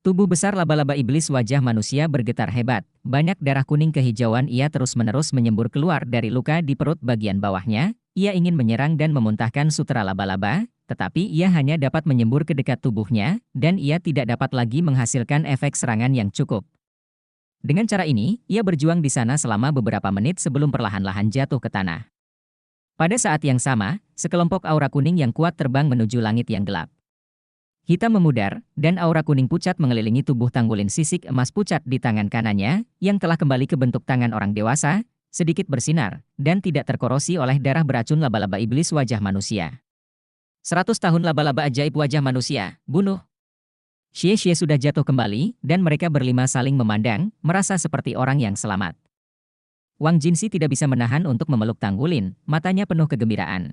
Tubuh besar laba-laba iblis wajah manusia bergetar hebat. Banyak darah kuning kehijauan ia terus-menerus menyembur keluar dari luka di perut bagian bawahnya. Ia ingin menyerang dan memuntahkan sutra laba-laba, tetapi ia hanya dapat menyembur ke dekat tubuhnya, dan ia tidak dapat lagi menghasilkan efek serangan yang cukup. Dengan cara ini, ia berjuang di sana selama beberapa menit sebelum perlahan-lahan jatuh ke tanah. Pada saat yang sama, sekelompok aura kuning yang kuat terbang menuju langit yang gelap. Hitam memudar, dan aura kuning pucat mengelilingi tubuh Tanggulin sisik emas pucat di tangan kanannya, yang telah kembali ke bentuk tangan orang dewasa, sedikit bersinar, dan tidak terkorosi oleh darah beracun laba-laba iblis wajah manusia. 100 tahun laba-laba ajaib wajah manusia, bunuh! Xie sudah jatuh kembali, dan mereka berlima saling memandang, merasa seperti orang yang selamat. Wang Jinsi tidak bisa menahan untuk memeluk Tanggulin, matanya penuh kegembiraan.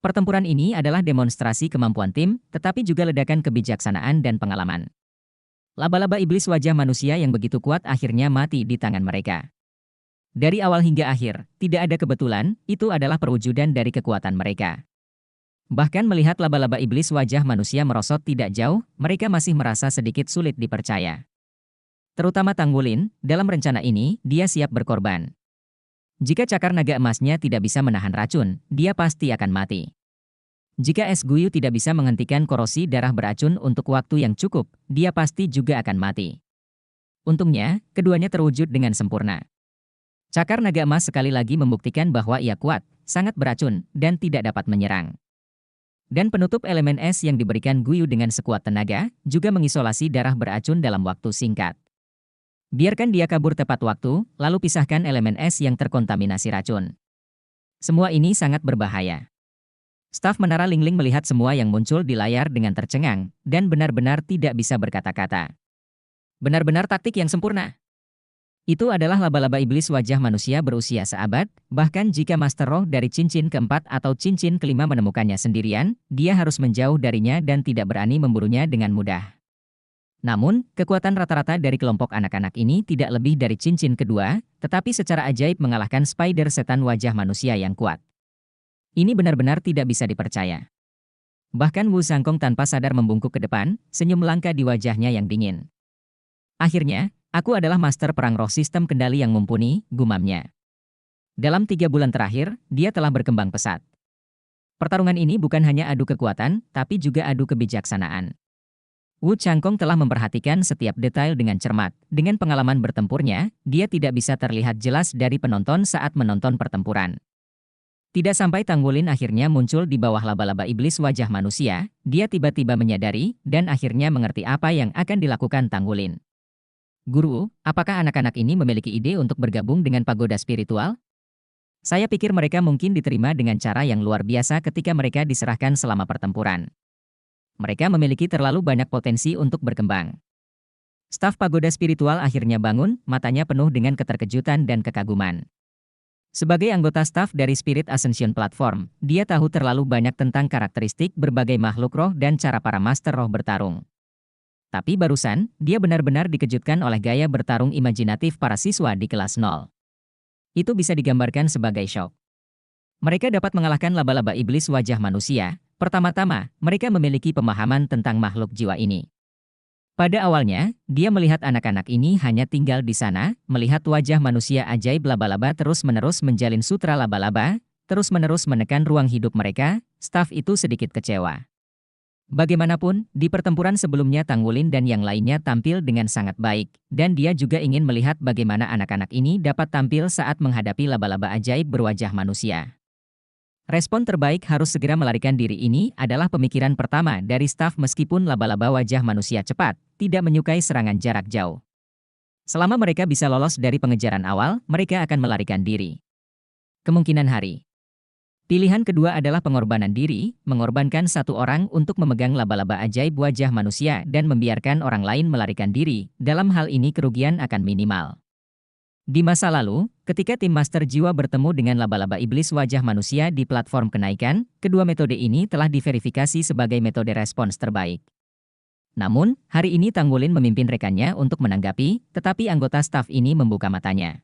Pertempuran ini adalah demonstrasi kemampuan tim, tetapi juga ledakan kebijaksanaan dan pengalaman. Laba-laba iblis wajah manusia yang begitu kuat akhirnya mati di tangan mereka. Dari awal hingga akhir, tidak ada kebetulan, itu adalah perwujudan dari kekuatan mereka. Bahkan melihat laba-laba iblis wajah manusia merosot tidak jauh, mereka masih merasa sedikit sulit dipercaya. Terutama Tanggulin, dalam rencana ini, dia siap berkorban. Jika cakar naga emasnya tidak bisa menahan racun, dia pasti akan mati. Jika es guyu tidak bisa menghentikan korosi darah beracun untuk waktu yang cukup, dia pasti juga akan mati. Untungnya, keduanya terwujud dengan sempurna. Cakar naga emas sekali lagi membuktikan bahwa ia kuat, sangat beracun, dan tidak dapat menyerang. Dan penutup elemen es yang diberikan guyu dengan sekuat tenaga, juga mengisolasi darah beracun dalam waktu singkat. Biarkan dia kabur tepat waktu, lalu pisahkan elemen es yang terkontaminasi racun. Semua ini sangat berbahaya. Staf Menara Lingling melihat semua yang muncul di layar dengan tercengang, dan benar-benar tidak bisa berkata-kata. Benar-benar taktik yang sempurna. Itu adalah laba-laba iblis wajah manusia berusia seabad, bahkan jika Master Roh dari cincin keempat atau cincin kelima menemukannya sendirian, dia harus menjauh darinya dan tidak berani memburunya dengan mudah. Namun, kekuatan rata-rata dari kelompok anak-anak ini tidak lebih dari cincin kedua, tetapi secara ajaib mengalahkan spider setan wajah manusia yang kuat. Ini benar-benar tidak bisa dipercaya. Bahkan Wu Sangkong tanpa sadar membungkuk ke depan, senyum langka di wajahnya yang dingin. Akhirnya, aku adalah master perang roh sistem kendali yang mumpuni, gumamnya. Dalam 3 bulan terakhir, dia telah berkembang pesat. Pertarungan ini bukan hanya adu kekuatan, tapi juga adu kebijaksanaan. Wu Changkong telah memperhatikan setiap detail dengan cermat. Dengan pengalaman bertempurnya, dia tidak bisa terlihat jelas dari penonton saat menonton pertempuran. Tidak sampai Tanggulin akhirnya muncul di bawah laba-laba iblis wajah manusia, dia tiba-tiba menyadari dan akhirnya mengerti apa yang akan dilakukan Tanggulin. Guru, apakah anak-anak ini memiliki ide untuk bergabung dengan pagoda spiritual? Saya pikir mereka mungkin diterima dengan cara yang luar biasa ketika mereka diserahkan selama pertempuran. Mereka memiliki terlalu banyak potensi untuk berkembang. Staf pagoda spiritual akhirnya bangun, matanya penuh dengan keterkejutan dan kekaguman. Sebagai anggota staf dari Spirit Ascension Platform, dia tahu terlalu banyak tentang karakteristik berbagai makhluk roh dan cara para master roh bertarung. Tapi barusan, dia benar-benar dikejutkan oleh gaya bertarung imajinatif para siswa di kelas 0. Itu bisa digambarkan sebagai syok. Mereka dapat mengalahkan laba-laba iblis wajah manusia. Pertama-tama, mereka memiliki pemahaman tentang makhluk jiwa ini. Pada awalnya, dia melihat anak-anak ini hanya tinggal di sana, melihat wajah manusia ajaib laba-laba terus-menerus menjalin sutra laba-laba, terus-menerus menekan ruang hidup mereka, staf itu sedikit kecewa. Bagaimanapun, di pertempuran sebelumnya Tanggulin dan yang lainnya tampil dengan sangat baik, dan dia juga ingin melihat bagaimana anak-anak ini dapat tampil saat menghadapi laba-laba ajaib berwajah manusia. Respon terbaik harus segera melarikan diri ini adalah pemikiran pertama dari staf meskipun laba-laba wajah manusia cepat, tidak menyukai serangan jarak jauh. Selama mereka bisa lolos dari pengejaran awal, mereka akan melarikan diri. Kemungkinan hari. Pilihan kedua adalah pengorbanan diri, mengorbankan satu orang untuk memegang laba-laba ajaib wajah manusia dan membiarkan orang lain melarikan diri. Dalam hal ini kerugian akan minimal. Di masa lalu, ketika tim Master Jiwa bertemu dengan laba-laba iblis wajah manusia di platform kenaikan, kedua metode ini telah diverifikasi sebagai metode respons terbaik. Namun, hari ini Tanggulin memimpin rekannya untuk menanggapi, tetapi anggota staf ini membuka matanya.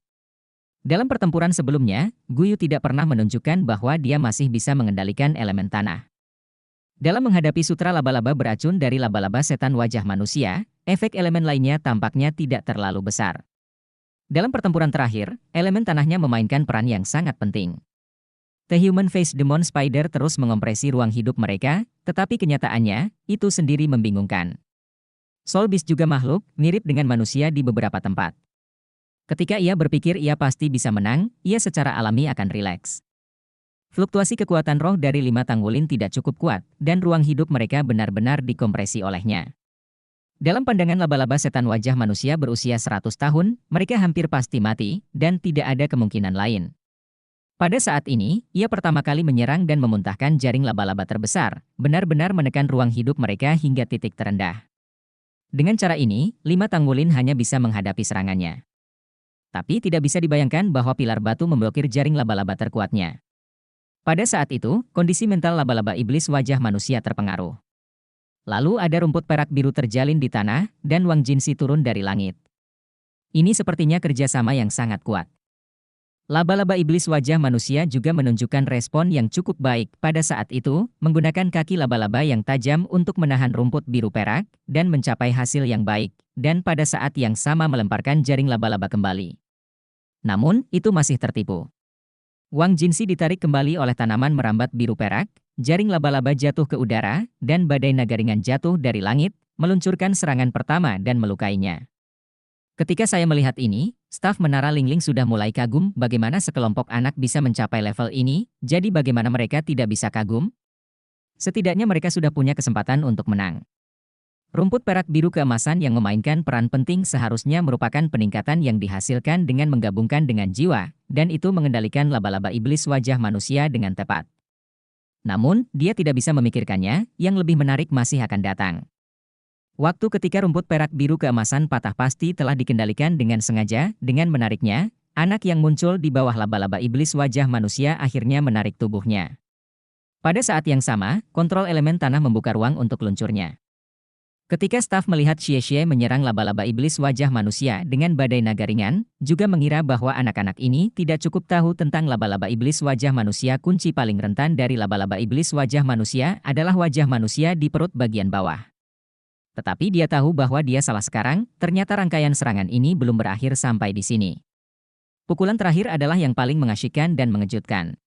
Dalam pertempuran sebelumnya, Guyu tidak pernah menunjukkan bahwa dia masih bisa mengendalikan elemen tanah. Dalam menghadapi sutra laba-laba beracun dari laba-laba setan wajah manusia, efek elemen lainnya tampaknya tidak terlalu besar. Dalam pertempuran terakhir, elemen tanahnya memainkan peran yang sangat penting. The Human Face Demon Spider terus mengompresi ruang hidup mereka, tetapi kenyataannya, itu sendiri membingungkan. Soul Beast juga makhluk, mirip dengan manusia di beberapa tempat. Ketika ia berpikir ia pasti bisa menang, ia secara alami akan rileks. Fluktuasi kekuatan roh dari 5 Tanggulin tidak cukup kuat, dan ruang hidup mereka benar-benar dikompresi olehnya. Dalam pandangan laba-laba setan wajah manusia berusia 100 tahun, mereka hampir pasti mati, dan tidak ada kemungkinan lain. Pada saat ini, ia pertama kali menyerang dan memuntahkan jaring laba-laba terbesar, benar-benar menekan ruang hidup mereka hingga titik terendah. Dengan cara ini, 5 Tanggulin hanya bisa menghadapi serangannya. Tapi tidak bisa dibayangkan bahwa pilar batu memblokir jaring laba-laba terkuatnya. Pada saat itu, kondisi mental laba-laba iblis wajah manusia terpengaruh. Lalu ada rumput perak biru terjalin di tanah, dan Wang Jinsi turun dari langit. Ini sepertinya kerjasama yang sangat kuat. Laba-laba iblis wajah manusia juga menunjukkan respon yang cukup baik pada saat itu, menggunakan kaki laba-laba yang tajam untuk menahan rumput biru perak, dan mencapai hasil yang baik, dan pada saat yang sama melemparkan jaring laba-laba kembali. Namun, itu masih tertipu. Wang Jinsi ditarik kembali oleh tanaman merambat biru perak, jaring laba-laba jatuh ke udara, dan badai nagaringan jatuh dari langit, meluncurkan serangan pertama dan melukainya. Ketika saya melihat ini, staf Menara Lingling sudah mulai kagum bagaimana sekelompok anak bisa mencapai level ini, jadi bagaimana mereka tidak bisa kagum? Setidaknya mereka sudah punya kesempatan untuk menang. Rumput perak biru keemasan yang memainkan peran penting seharusnya merupakan peningkatan yang dihasilkan dengan menggabungkan dengan jiwa, dan itu mengendalikan laba-laba iblis wajah manusia dengan tepat. Namun, dia tidak bisa memikirkannya, yang lebih menarik masih akan datang. Waktu ketika rumput perak biru keemasan patah pasti telah dikendalikan dengan sengaja, dengan menariknya, anak yang muncul di bawah laba-laba iblis wajah manusia akhirnya menarik tubuhnya. Pada saat yang sama, kontrol elemen tanah membuka ruang untuk luncurnya. Ketika staf melihat Xie menyerang laba-laba iblis wajah manusia dengan badai naga ringan, juga mengira bahwa anak-anak ini tidak cukup tahu tentang laba-laba iblis wajah manusia. Kunci paling rentan dari laba-laba iblis wajah manusia adalah wajah manusia di perut bagian bawah. Tetapi dia tahu bahwa dia salah sekarang, ternyata rangkaian serangan ini belum berakhir sampai di sini. Pukulan terakhir adalah yang paling mengasyikkan dan mengejutkan.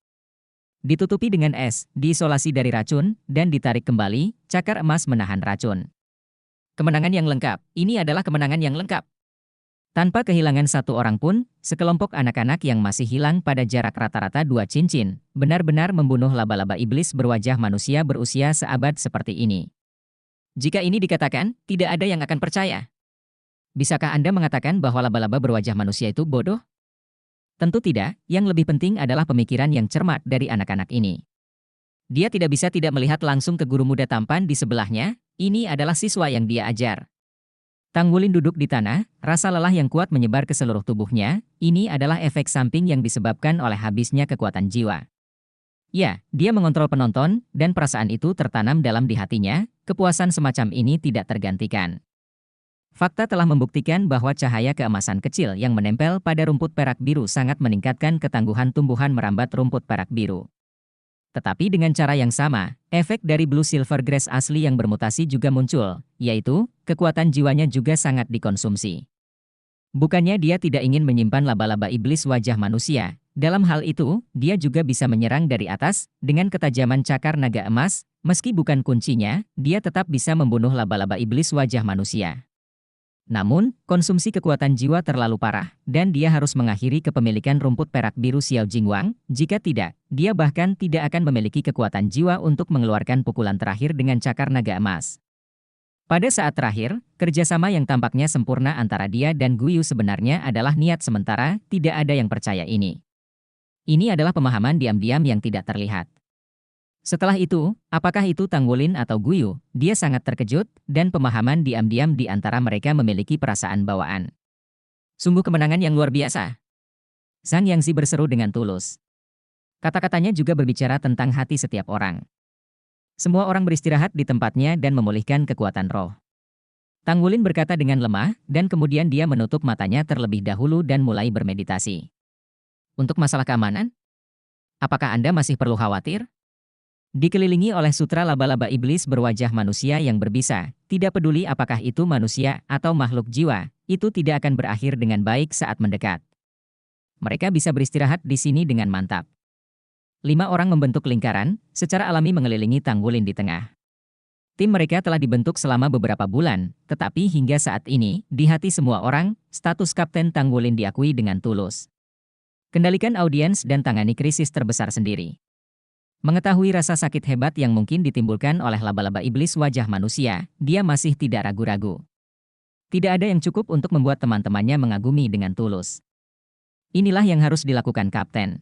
Ditutupi dengan es, diisolasi dari racun, dan ditarik kembali, cakar emas menahan racun. Kemenangan yang lengkap, ini adalah kemenangan yang lengkap. Tanpa kehilangan satu orang pun, sekelompok anak-anak yang masih hilang pada jarak rata-rata 2 cincin, benar-benar membunuh laba-laba iblis berwajah manusia berusia seabad seperti ini. Jika ini dikatakan, tidak ada yang akan percaya. Bisakah Anda mengatakan bahwa laba-laba berwajah manusia itu bodoh? Tentu tidak, yang lebih penting adalah pemikiran yang cermat dari anak-anak ini. Dia tidak bisa tidak melihat langsung ke guru muda tampan di sebelahnya, ini adalah siswa yang dia ajar. Tanggulin duduk di tanah, rasa lelah yang kuat menyebar ke seluruh tubuhnya, ini adalah efek samping yang disebabkan oleh habisnya kekuatan jiwa. Ya, dia mengontrol penonton, dan perasaan itu tertanam dalam di hatinya, kepuasan semacam ini tidak tergantikan. Fakta telah membuktikan bahwa cahaya keemasan kecil yang menempel pada rumput perak biru sangat meningkatkan ketangguhan tumbuhan merambat rumput perak biru. Tetapi dengan cara yang sama, efek dari Blue Silver Grass asli yang bermutasi juga muncul, yaitu, kekuatan jiwanya juga sangat dikonsumsi. Bukannya dia tidak ingin menyimpan laba-laba iblis wajah manusia. Dalam hal itu, dia juga bisa menyerang dari atas, dengan ketajaman cakar naga emas, meski bukan kuncinya, dia tetap bisa membunuh laba-laba iblis wajah manusia. Namun, konsumsi kekuatan jiwa terlalu parah, dan dia harus mengakhiri kepemilikan rumput perak biru Xiao Jingwang, jika tidak, dia bahkan tidak akan memiliki kekuatan jiwa untuk mengeluarkan pukulan terakhir dengan cakar naga emas. Pada saat terakhir, kerjasama yang tampaknya sempurna antara dia dan Guyu sebenarnya adalah niat sementara, tidak ada yang percaya ini. Ini adalah pemahaman diam-diam yang tidak terlihat. Setelah itu, apakah itu Tanggulin atau Guyu, dia sangat terkejut, dan pemahaman diam-diam di antara mereka memiliki perasaan bawaan. Sungguh kemenangan yang luar biasa. Zhang Yangzi berseru dengan tulus. Kata-katanya juga berbicara tentang hati setiap orang. Semua orang beristirahat di tempatnya dan memulihkan kekuatan roh. Tanggulin berkata dengan lemah, dan kemudian dia menutup matanya terlebih dahulu dan mulai bermeditasi. Untuk masalah keamanan? Apakah Anda masih perlu khawatir? Dikelilingi oleh sutra laba-laba iblis berwajah manusia yang berbisa, tidak peduli apakah itu manusia atau makhluk jiwa, itu tidak akan berakhir dengan baik saat mendekat. Mereka bisa beristirahat di sini dengan mantap. 5 orang membentuk lingkaran, secara alami mengelilingi Tanggulin di tengah. Tim mereka telah dibentuk selama beberapa bulan, tetapi hingga saat ini, di hati semua orang, status Kapten Tanggulin diakui dengan tulus. Kendalikan audiens dan tangani krisis terbesar sendiri. Mengetahui rasa sakit hebat yang mungkin ditimbulkan oleh laba-laba iblis wajah manusia, dia masih tidak ragu-ragu. Tidak ada yang cukup untuk membuat teman-temannya mengagumi dengan tulus. Inilah yang harus dilakukan Kapten.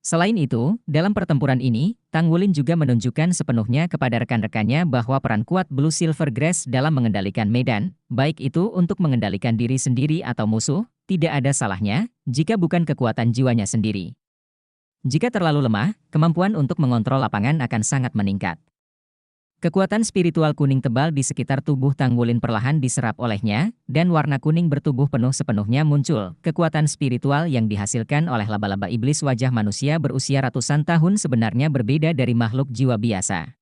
Selain itu, dalam pertempuran ini, Tanggulin juga menunjukkan sepenuhnya kepada rekan-rekannya bahwa peran kuat Blue Silver Grass dalam mengendalikan medan, baik itu untuk mengendalikan diri sendiri atau musuh, tidak ada salahnya, jika bukan kekuatan jiwanya sendiri. Jika terlalu lemah, kemampuan untuk mengontrol lapangan akan sangat meningkat. Kekuatan spiritual kuning tebal di sekitar tubuh Tanggulin perlahan diserap olehnya, dan warna kuning bertubuh penuh sepenuhnya muncul. Kekuatan spiritual yang dihasilkan oleh laba-laba iblis wajah manusia berusia ratusan tahun sebenarnya berbeda dari makhluk jiwa biasa.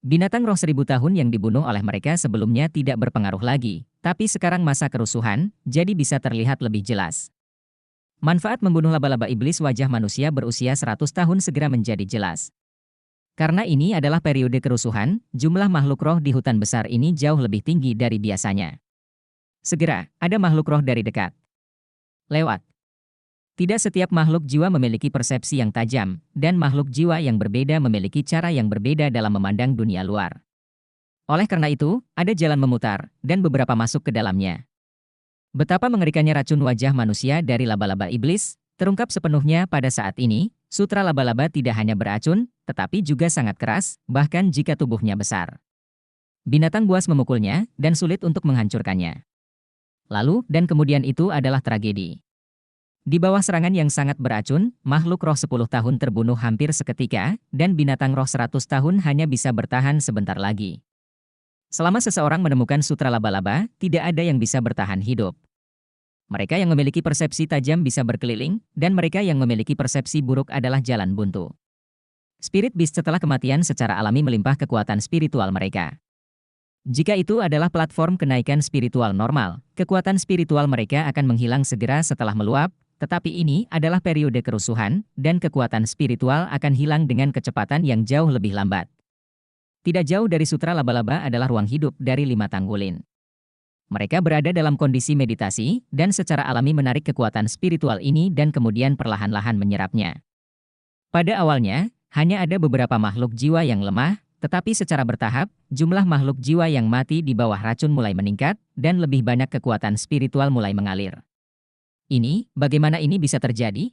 Binatang roh 1000 tahun yang dibunuh oleh mereka sebelumnya tidak berpengaruh lagi, tapi sekarang masa kerusuhan, jadi bisa terlihat lebih jelas. Manfaat membunuh laba-laba iblis wajah manusia berusia 100 tahun segera menjadi jelas. Karena ini adalah periode kerusuhan, jumlah makhluk roh di hutan besar ini jauh lebih tinggi dari biasanya. Segera, ada makhluk roh dari dekat. Lewat. Tidak setiap makhluk jiwa memiliki persepsi yang tajam, dan makhluk jiwa yang berbeda memiliki cara yang berbeda dalam memandang dunia luar. Oleh karena itu, ada jalan memutar, dan beberapa masuk ke dalamnya. Betapa mengerikannya racun wajah manusia dari laba-laba iblis, terungkap sepenuhnya pada saat ini. Sutra laba-laba tidak hanya beracun, tetapi juga sangat keras, bahkan jika tubuhnya besar. Binatang buas memukulnya, dan sulit untuk menghancurkannya. Lalu, dan kemudian itu adalah tragedi. Di bawah serangan yang sangat beracun, makhluk roh 10 tahun terbunuh hampir seketika, dan binatang roh 100 tahun hanya bisa bertahan sebentar lagi. Selama seseorang menemukan sutra laba-laba, tidak ada yang bisa bertahan hidup. Mereka yang memiliki persepsi tajam bisa berkeliling, dan mereka yang memiliki persepsi buruk adalah jalan buntu. Spirit Beast setelah kematian secara alami melimpah kekuatan spiritual mereka. Jika itu adalah platform kenaikan spiritual normal, kekuatan spiritual mereka akan menghilang segera setelah meluap, tetapi ini adalah periode kerusuhan, dan kekuatan spiritual akan hilang dengan kecepatan yang jauh lebih lambat. Tidak jauh dari sutra laba-laba adalah ruang hidup dari 5 Tanggulin. Mereka berada dalam kondisi meditasi, dan secara alami menarik kekuatan spiritual ini dan kemudian perlahan-lahan menyerapnya. Pada awalnya, hanya ada beberapa makhluk jiwa yang lemah, tetapi secara bertahap, jumlah makhluk jiwa yang mati di bawah racun mulai meningkat, dan lebih banyak kekuatan spiritual mulai mengalir. Bagaimana ini bisa terjadi?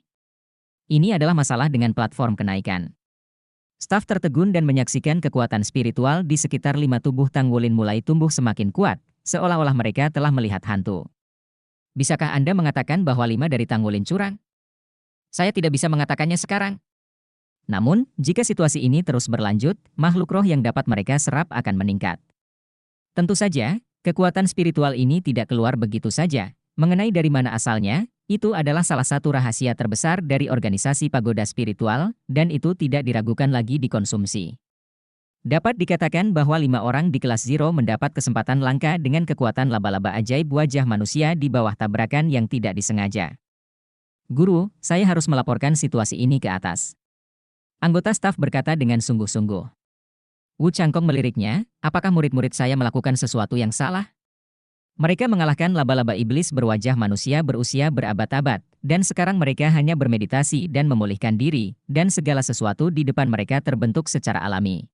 Ini adalah masalah dengan platform kenaikan. Staf tertegun dan menyaksikan kekuatan spiritual di sekitar 5 tubuh Tanggulin mulai tumbuh semakin kuat, seolah-olah mereka telah melihat hantu. Bisakah Anda mengatakan bahwa 5 dari Tanggulin curang? Saya tidak bisa mengatakannya sekarang. Namun, jika situasi ini terus berlanjut, makhluk roh yang dapat mereka serap akan meningkat. Tentu saja, kekuatan spiritual ini tidak keluar begitu saja. Mengenai dari mana asalnya, itu adalah salah satu rahasia terbesar dari organisasi pagoda spiritual, dan itu tidak diragukan lagi dikonsumsi. Dapat dikatakan bahwa 5 orang di kelas Zero mendapat kesempatan langka dengan kekuatan laba-laba ajaib wajah manusia di bawah tabrakan yang tidak disengaja. Guru, saya harus melaporkan situasi ini ke atas. Anggota staf berkata dengan sungguh-sungguh. Wu Changkong meliriknya, apakah murid-murid saya melakukan sesuatu yang salah? Mereka mengalahkan laba-laba iblis berwajah manusia berusia berabad-abad, dan sekarang mereka hanya bermeditasi dan memulihkan diri, dan segala sesuatu di depan mereka terbentuk secara alami.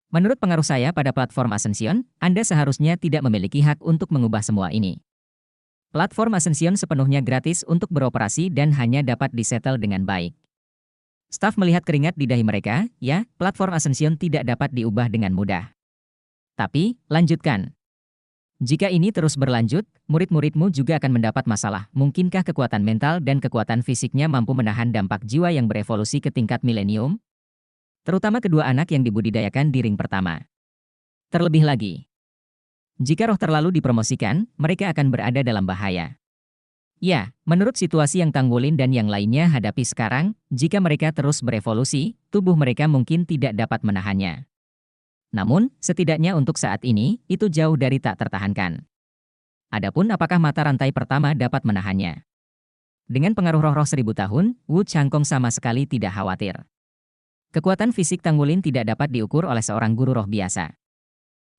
Menurut pengaruh saya pada platform Ascension, Anda seharusnya tidak memiliki hak untuk mengubah semua ini. Platform Ascension sepenuhnya gratis untuk beroperasi dan hanya dapat disetel dengan baik. Staf melihat keringat di dahi mereka, ya, platform Ascension tidak dapat diubah dengan mudah. Tapi, lanjutkan. Jika ini terus berlanjut, murid-muridmu juga akan mendapat masalah. Mungkinkah kekuatan mental dan kekuatan fisiknya mampu menahan dampak jiwa yang berevolusi ke tingkat milenium? Terutama kedua anak yang dibudidayakan di ring pertama. Terlebih lagi, jika roh terlalu dipromosikan, mereka akan berada dalam bahaya. Ya, menurut situasi yang Tanggulin dan yang lainnya hadapi sekarang, jika mereka terus berevolusi, tubuh mereka mungkin tidak dapat menahannya. Namun, setidaknya untuk saat ini, itu jauh dari tak tertahankan. Adapun apakah mata rantai pertama dapat menahannya? Dengan pengaruh roh-roh 1000 tahun, Wu Changkong sama sekali tidak khawatir. Kekuatan fisik Tanggulin tidak dapat diukur oleh seorang guru roh biasa.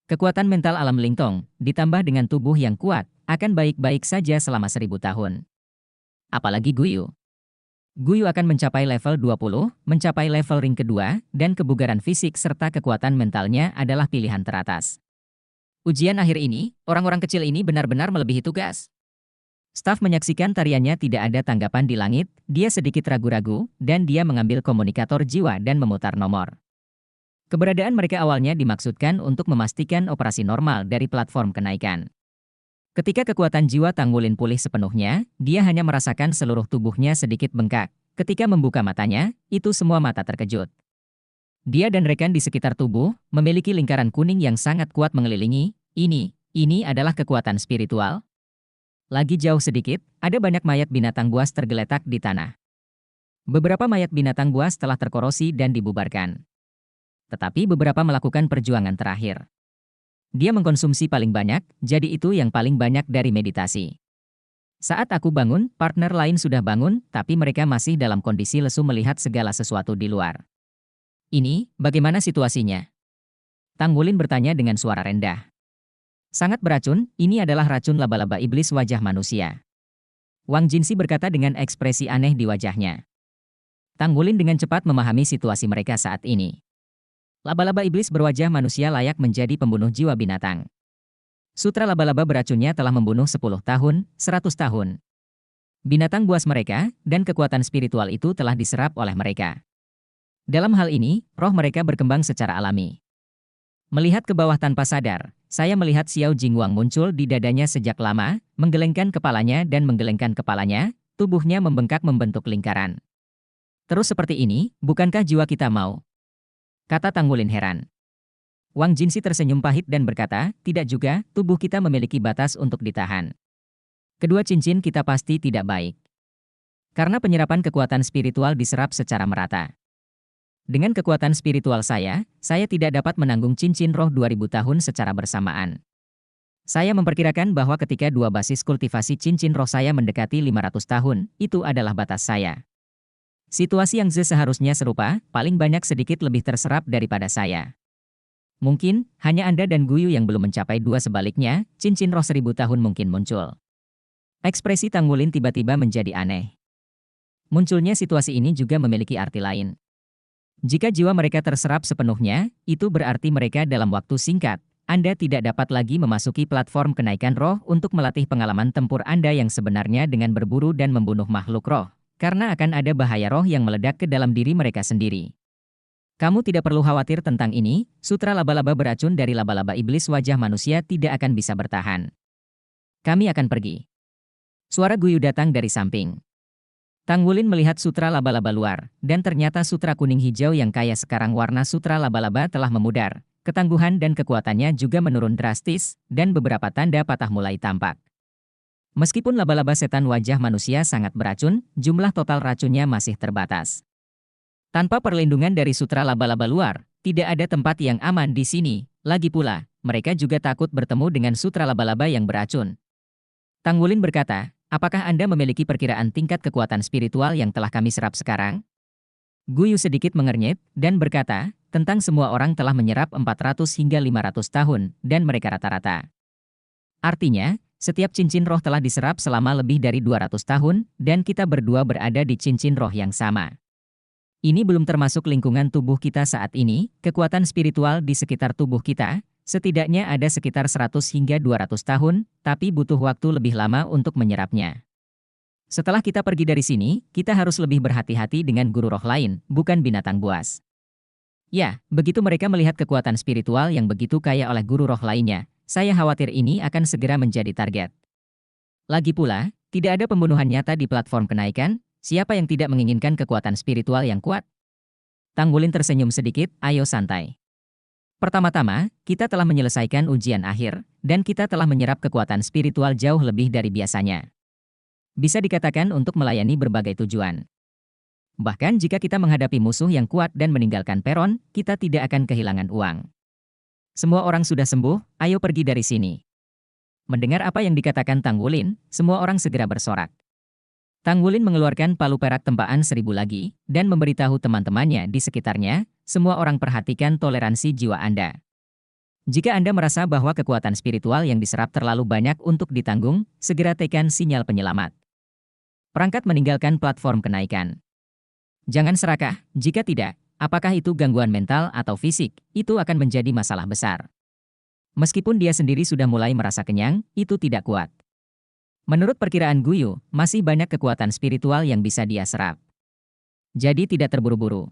Kekuatan mental alam Lingtong, ditambah dengan tubuh yang kuat, akan baik-baik saja selama 1000 tahun. Apalagi Guyu. Guyu akan mencapai level 20, mencapai level ring kedua, dan kebugaran fisik serta kekuatan mentalnya adalah pilihan teratas. Ujian akhir ini, orang-orang kecil ini benar-benar melebihi tugas. Staf menyaksikan tariannya tidak ada tanggapan di langit, dia sedikit ragu-ragu, dan dia mengambil komunikator jiwa dan memutar nomor. Keberadaan mereka awalnya dimaksudkan untuk memastikan operasi normal dari platform kenaikan. Ketika kekuatan jiwa Tanggulin pulih sepenuhnya, dia hanya merasakan seluruh tubuhnya sedikit bengkak. Ketika membuka matanya, itu semua mata terkejut. Dia dan rekan di sekitar tubuh memiliki lingkaran kuning yang sangat kuat mengelilingi. Ini adalah kekuatan spiritual. Lagi jauh sedikit, ada banyak mayat binatang buas tergeletak di tanah. Beberapa mayat binatang buas telah terkorosi dan dibubarkan. Tetapi beberapa melakukan perjuangan terakhir. Dia mengkonsumsi paling banyak, jadi itu yang paling banyak dari meditasi. Saat aku bangun, partner lain sudah bangun, tapi mereka masih dalam kondisi lesu melihat segala sesuatu di luar. Ini, bagaimana situasinya? Tanggulin bertanya dengan suara rendah. Sangat beracun, ini adalah racun laba-laba iblis wajah manusia. Wang Jinsi berkata dengan ekspresi aneh di wajahnya. Tanggulin dengan cepat memahami situasi mereka saat ini. Laba-laba iblis berwajah manusia layak menjadi pembunuh jiwa binatang. Sutra laba-laba beracunnya telah membunuh 10 tahun, 100 tahun. Binatang buas mereka, dan kekuatan spiritual itu telah diserap oleh mereka. Dalam hal ini, roh mereka berkembang secara alami. Melihat ke bawah tanpa sadar, saya melihat Xiao Jingwang muncul di dadanya sejak lama, menggelengkan kepalanya dan menggelengkan kepalanya, tubuhnya membengkak membentuk lingkaran. Terus seperti ini, bukankah jiwa kita mau? Kata Tanggulin heran. Wang Jinsi tersenyum pahit dan berkata, tidak juga, tubuh kita memiliki batas untuk ditahan. Kedua cincin kita pasti tidak baik. Karena penyerapan kekuatan spiritual diserap secara merata. Dengan kekuatan spiritual saya tidak dapat menanggung cincin roh 2000 tahun secara bersamaan. Saya memperkirakan bahwa ketika dua basis kultivasi cincin roh saya mendekati 500 tahun, itu adalah batas saya. Situasi yang seharusnya serupa, paling banyak sedikit lebih terserap daripada saya. Mungkin, hanya Anda dan Guyu yang belum mencapai dua sebaliknya, cincin roh 1000 tahun mungkin muncul. Ekspresi Tanggulin tiba-tiba menjadi aneh. Munculnya situasi ini juga memiliki arti lain. Jika jiwa mereka terserap sepenuhnya, itu berarti mereka dalam waktu singkat, Anda tidak dapat lagi memasuki platform kenaikan roh untuk melatih pengalaman tempur Anda yang sebenarnya dengan berburu dan membunuh makhluk roh, karena akan ada bahaya roh yang meledak ke dalam diri mereka sendiri. Kamu tidak perlu khawatir tentang ini, sutra laba-laba beracun dari laba-laba iblis wajah manusia tidak akan bisa bertahan. Kami akan pergi. Suara Guyu datang dari samping. Tanggulin melihat sutra laba-laba luar, dan ternyata sutra kuning hijau yang kaya sekarang warna sutra laba-laba telah memudar, ketangguhan dan kekuatannya juga menurun drastis, dan beberapa tanda patah mulai tampak. Meskipun laba-laba setan wajah manusia sangat beracun, jumlah total racunnya masih terbatas. Tanpa perlindungan dari sutra laba-laba luar, tidak ada tempat yang aman di sini, lagi pula, mereka juga takut bertemu dengan sutra laba-laba yang beracun. Tanggulin berkata, apakah Anda memiliki perkiraan tingkat kekuatan spiritual yang telah kami serap sekarang? Guyu sedikit mengernyit, dan berkata, tentang semua orang telah menyerap 400 hingga 500 tahun, dan mereka rata-rata. Artinya, setiap cincin roh telah diserap selama lebih dari 200 tahun, dan kita berdua berada di cincin roh yang sama. Ini belum termasuk lingkungan tubuh kita saat ini, kekuatan spiritual di sekitar tubuh kita, setidaknya ada sekitar 100 hingga 200 tahun, tapi butuh waktu lebih lama untuk menyerapnya. Setelah kita pergi dari sini, kita harus lebih berhati-hati dengan guru roh lain, bukan binatang buas. Ya, begitu mereka melihat kekuatan spiritual yang begitu kaya oleh guru roh lainnya, saya khawatir ini akan segera menjadi target. Lagi pula, tidak ada pembunuhan nyata di platform kenaikan, siapa yang tidak menginginkan kekuatan spiritual yang kuat? Tanggulin tersenyum sedikit, ayo santai. Pertama-tama, kita telah menyelesaikan ujian akhir, dan kita telah menyerap kekuatan spiritual jauh lebih dari biasanya. Bisa dikatakan untuk melayani berbagai tujuan. Bahkan jika kita menghadapi musuh yang kuat dan meninggalkan peron, kita tidak akan kehilangan uang. Semua orang sudah sembuh, ayo pergi dari sini. Mendengar apa yang dikatakan Tang Wulin, semua orang segera bersorak. Tang Wulin mengeluarkan palu perak tempaan 1000 lagi, dan memberitahu teman-temannya di sekitarnya, semua orang perhatikan toleransi jiwa Anda. Jika Anda merasa bahwa kekuatan spiritual yang diserap terlalu banyak untuk ditanggung, segera tekan sinyal penyelamat. Perangkat meninggalkan platform kenaikan. Jangan serakah, jika tidak, apakah itu gangguan mental atau fisik, itu akan menjadi masalah besar. Meskipun dia sendiri sudah mulai merasa kenyang, itu tidak kuat. Menurut perkiraan Guyu, masih banyak kekuatan spiritual yang bisa dia serap. Jadi tidak terburu-buru.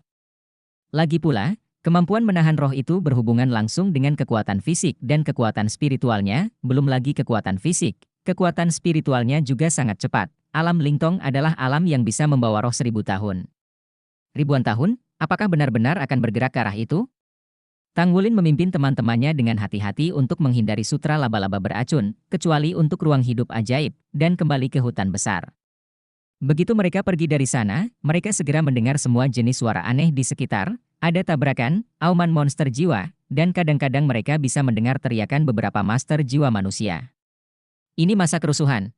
Lagi pula, kemampuan menahan roh itu berhubungan langsung dengan kekuatan fisik dan kekuatan spiritualnya, belum lagi kekuatan fisik. Kekuatan spiritualnya juga sangat cepat. Alam Lingtong adalah alam yang bisa membawa roh 1000 tahun. Ribuan tahun, apakah benar-benar akan bergerak ke arah itu? Tang Wulin memimpin teman-temannya dengan hati-hati untuk menghindari sutra laba-laba beracun, kecuali untuk ruang hidup ajaib, dan kembali ke hutan besar. Begitu mereka pergi dari sana, mereka segera mendengar semua jenis suara aneh di sekitar, ada tabrakan, auman monster jiwa, dan kadang-kadang mereka bisa mendengar teriakan beberapa master jiwa manusia. Ini masa kerusuhan.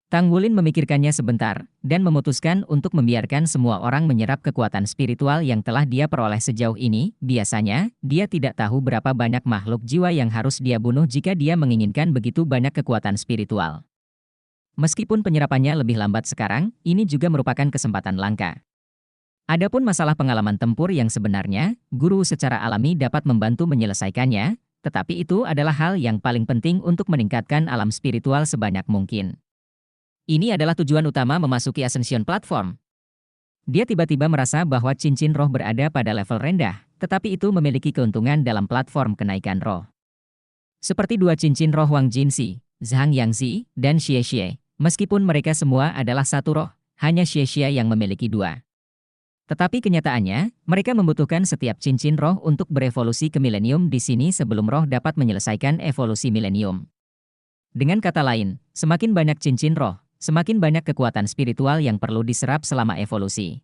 Tang Wulin memikirkannya sebentar, dan memutuskan untuk membiarkan semua orang menyerap kekuatan spiritual yang telah dia peroleh sejauh ini. Biasanya, dia tidak tahu berapa banyak makhluk jiwa yang harus dia bunuh jika dia menginginkan begitu banyak kekuatan spiritual. Meskipun penyerapannya lebih lambat sekarang, ini juga merupakan kesempatan langka. Adapun masalah pengalaman tempur yang sebenarnya, guru secara alami dapat membantu menyelesaikannya, tetapi itu adalah hal yang paling penting untuk meningkatkan alam spiritual sebanyak mungkin. Ini adalah tujuan utama memasuki Ascension Platform. Dia tiba-tiba merasa bahwa cincin roh berada pada level rendah, tetapi itu memiliki keuntungan dalam platform kenaikan roh. Seperti dua cincin roh Wang Jinxi, Zhang Yangzi, dan Xie Xie, meskipun mereka semua adalah satu roh, hanya Xie Xie yang memiliki dua. Tetapi kenyataannya, mereka membutuhkan setiap cincin roh untuk berevolusi ke milenium di sini sebelum roh dapat menyelesaikan evolusi milenium. Dengan kata lain, semakin banyak cincin roh, semakin banyak kekuatan spiritual yang perlu diserap selama evolusi.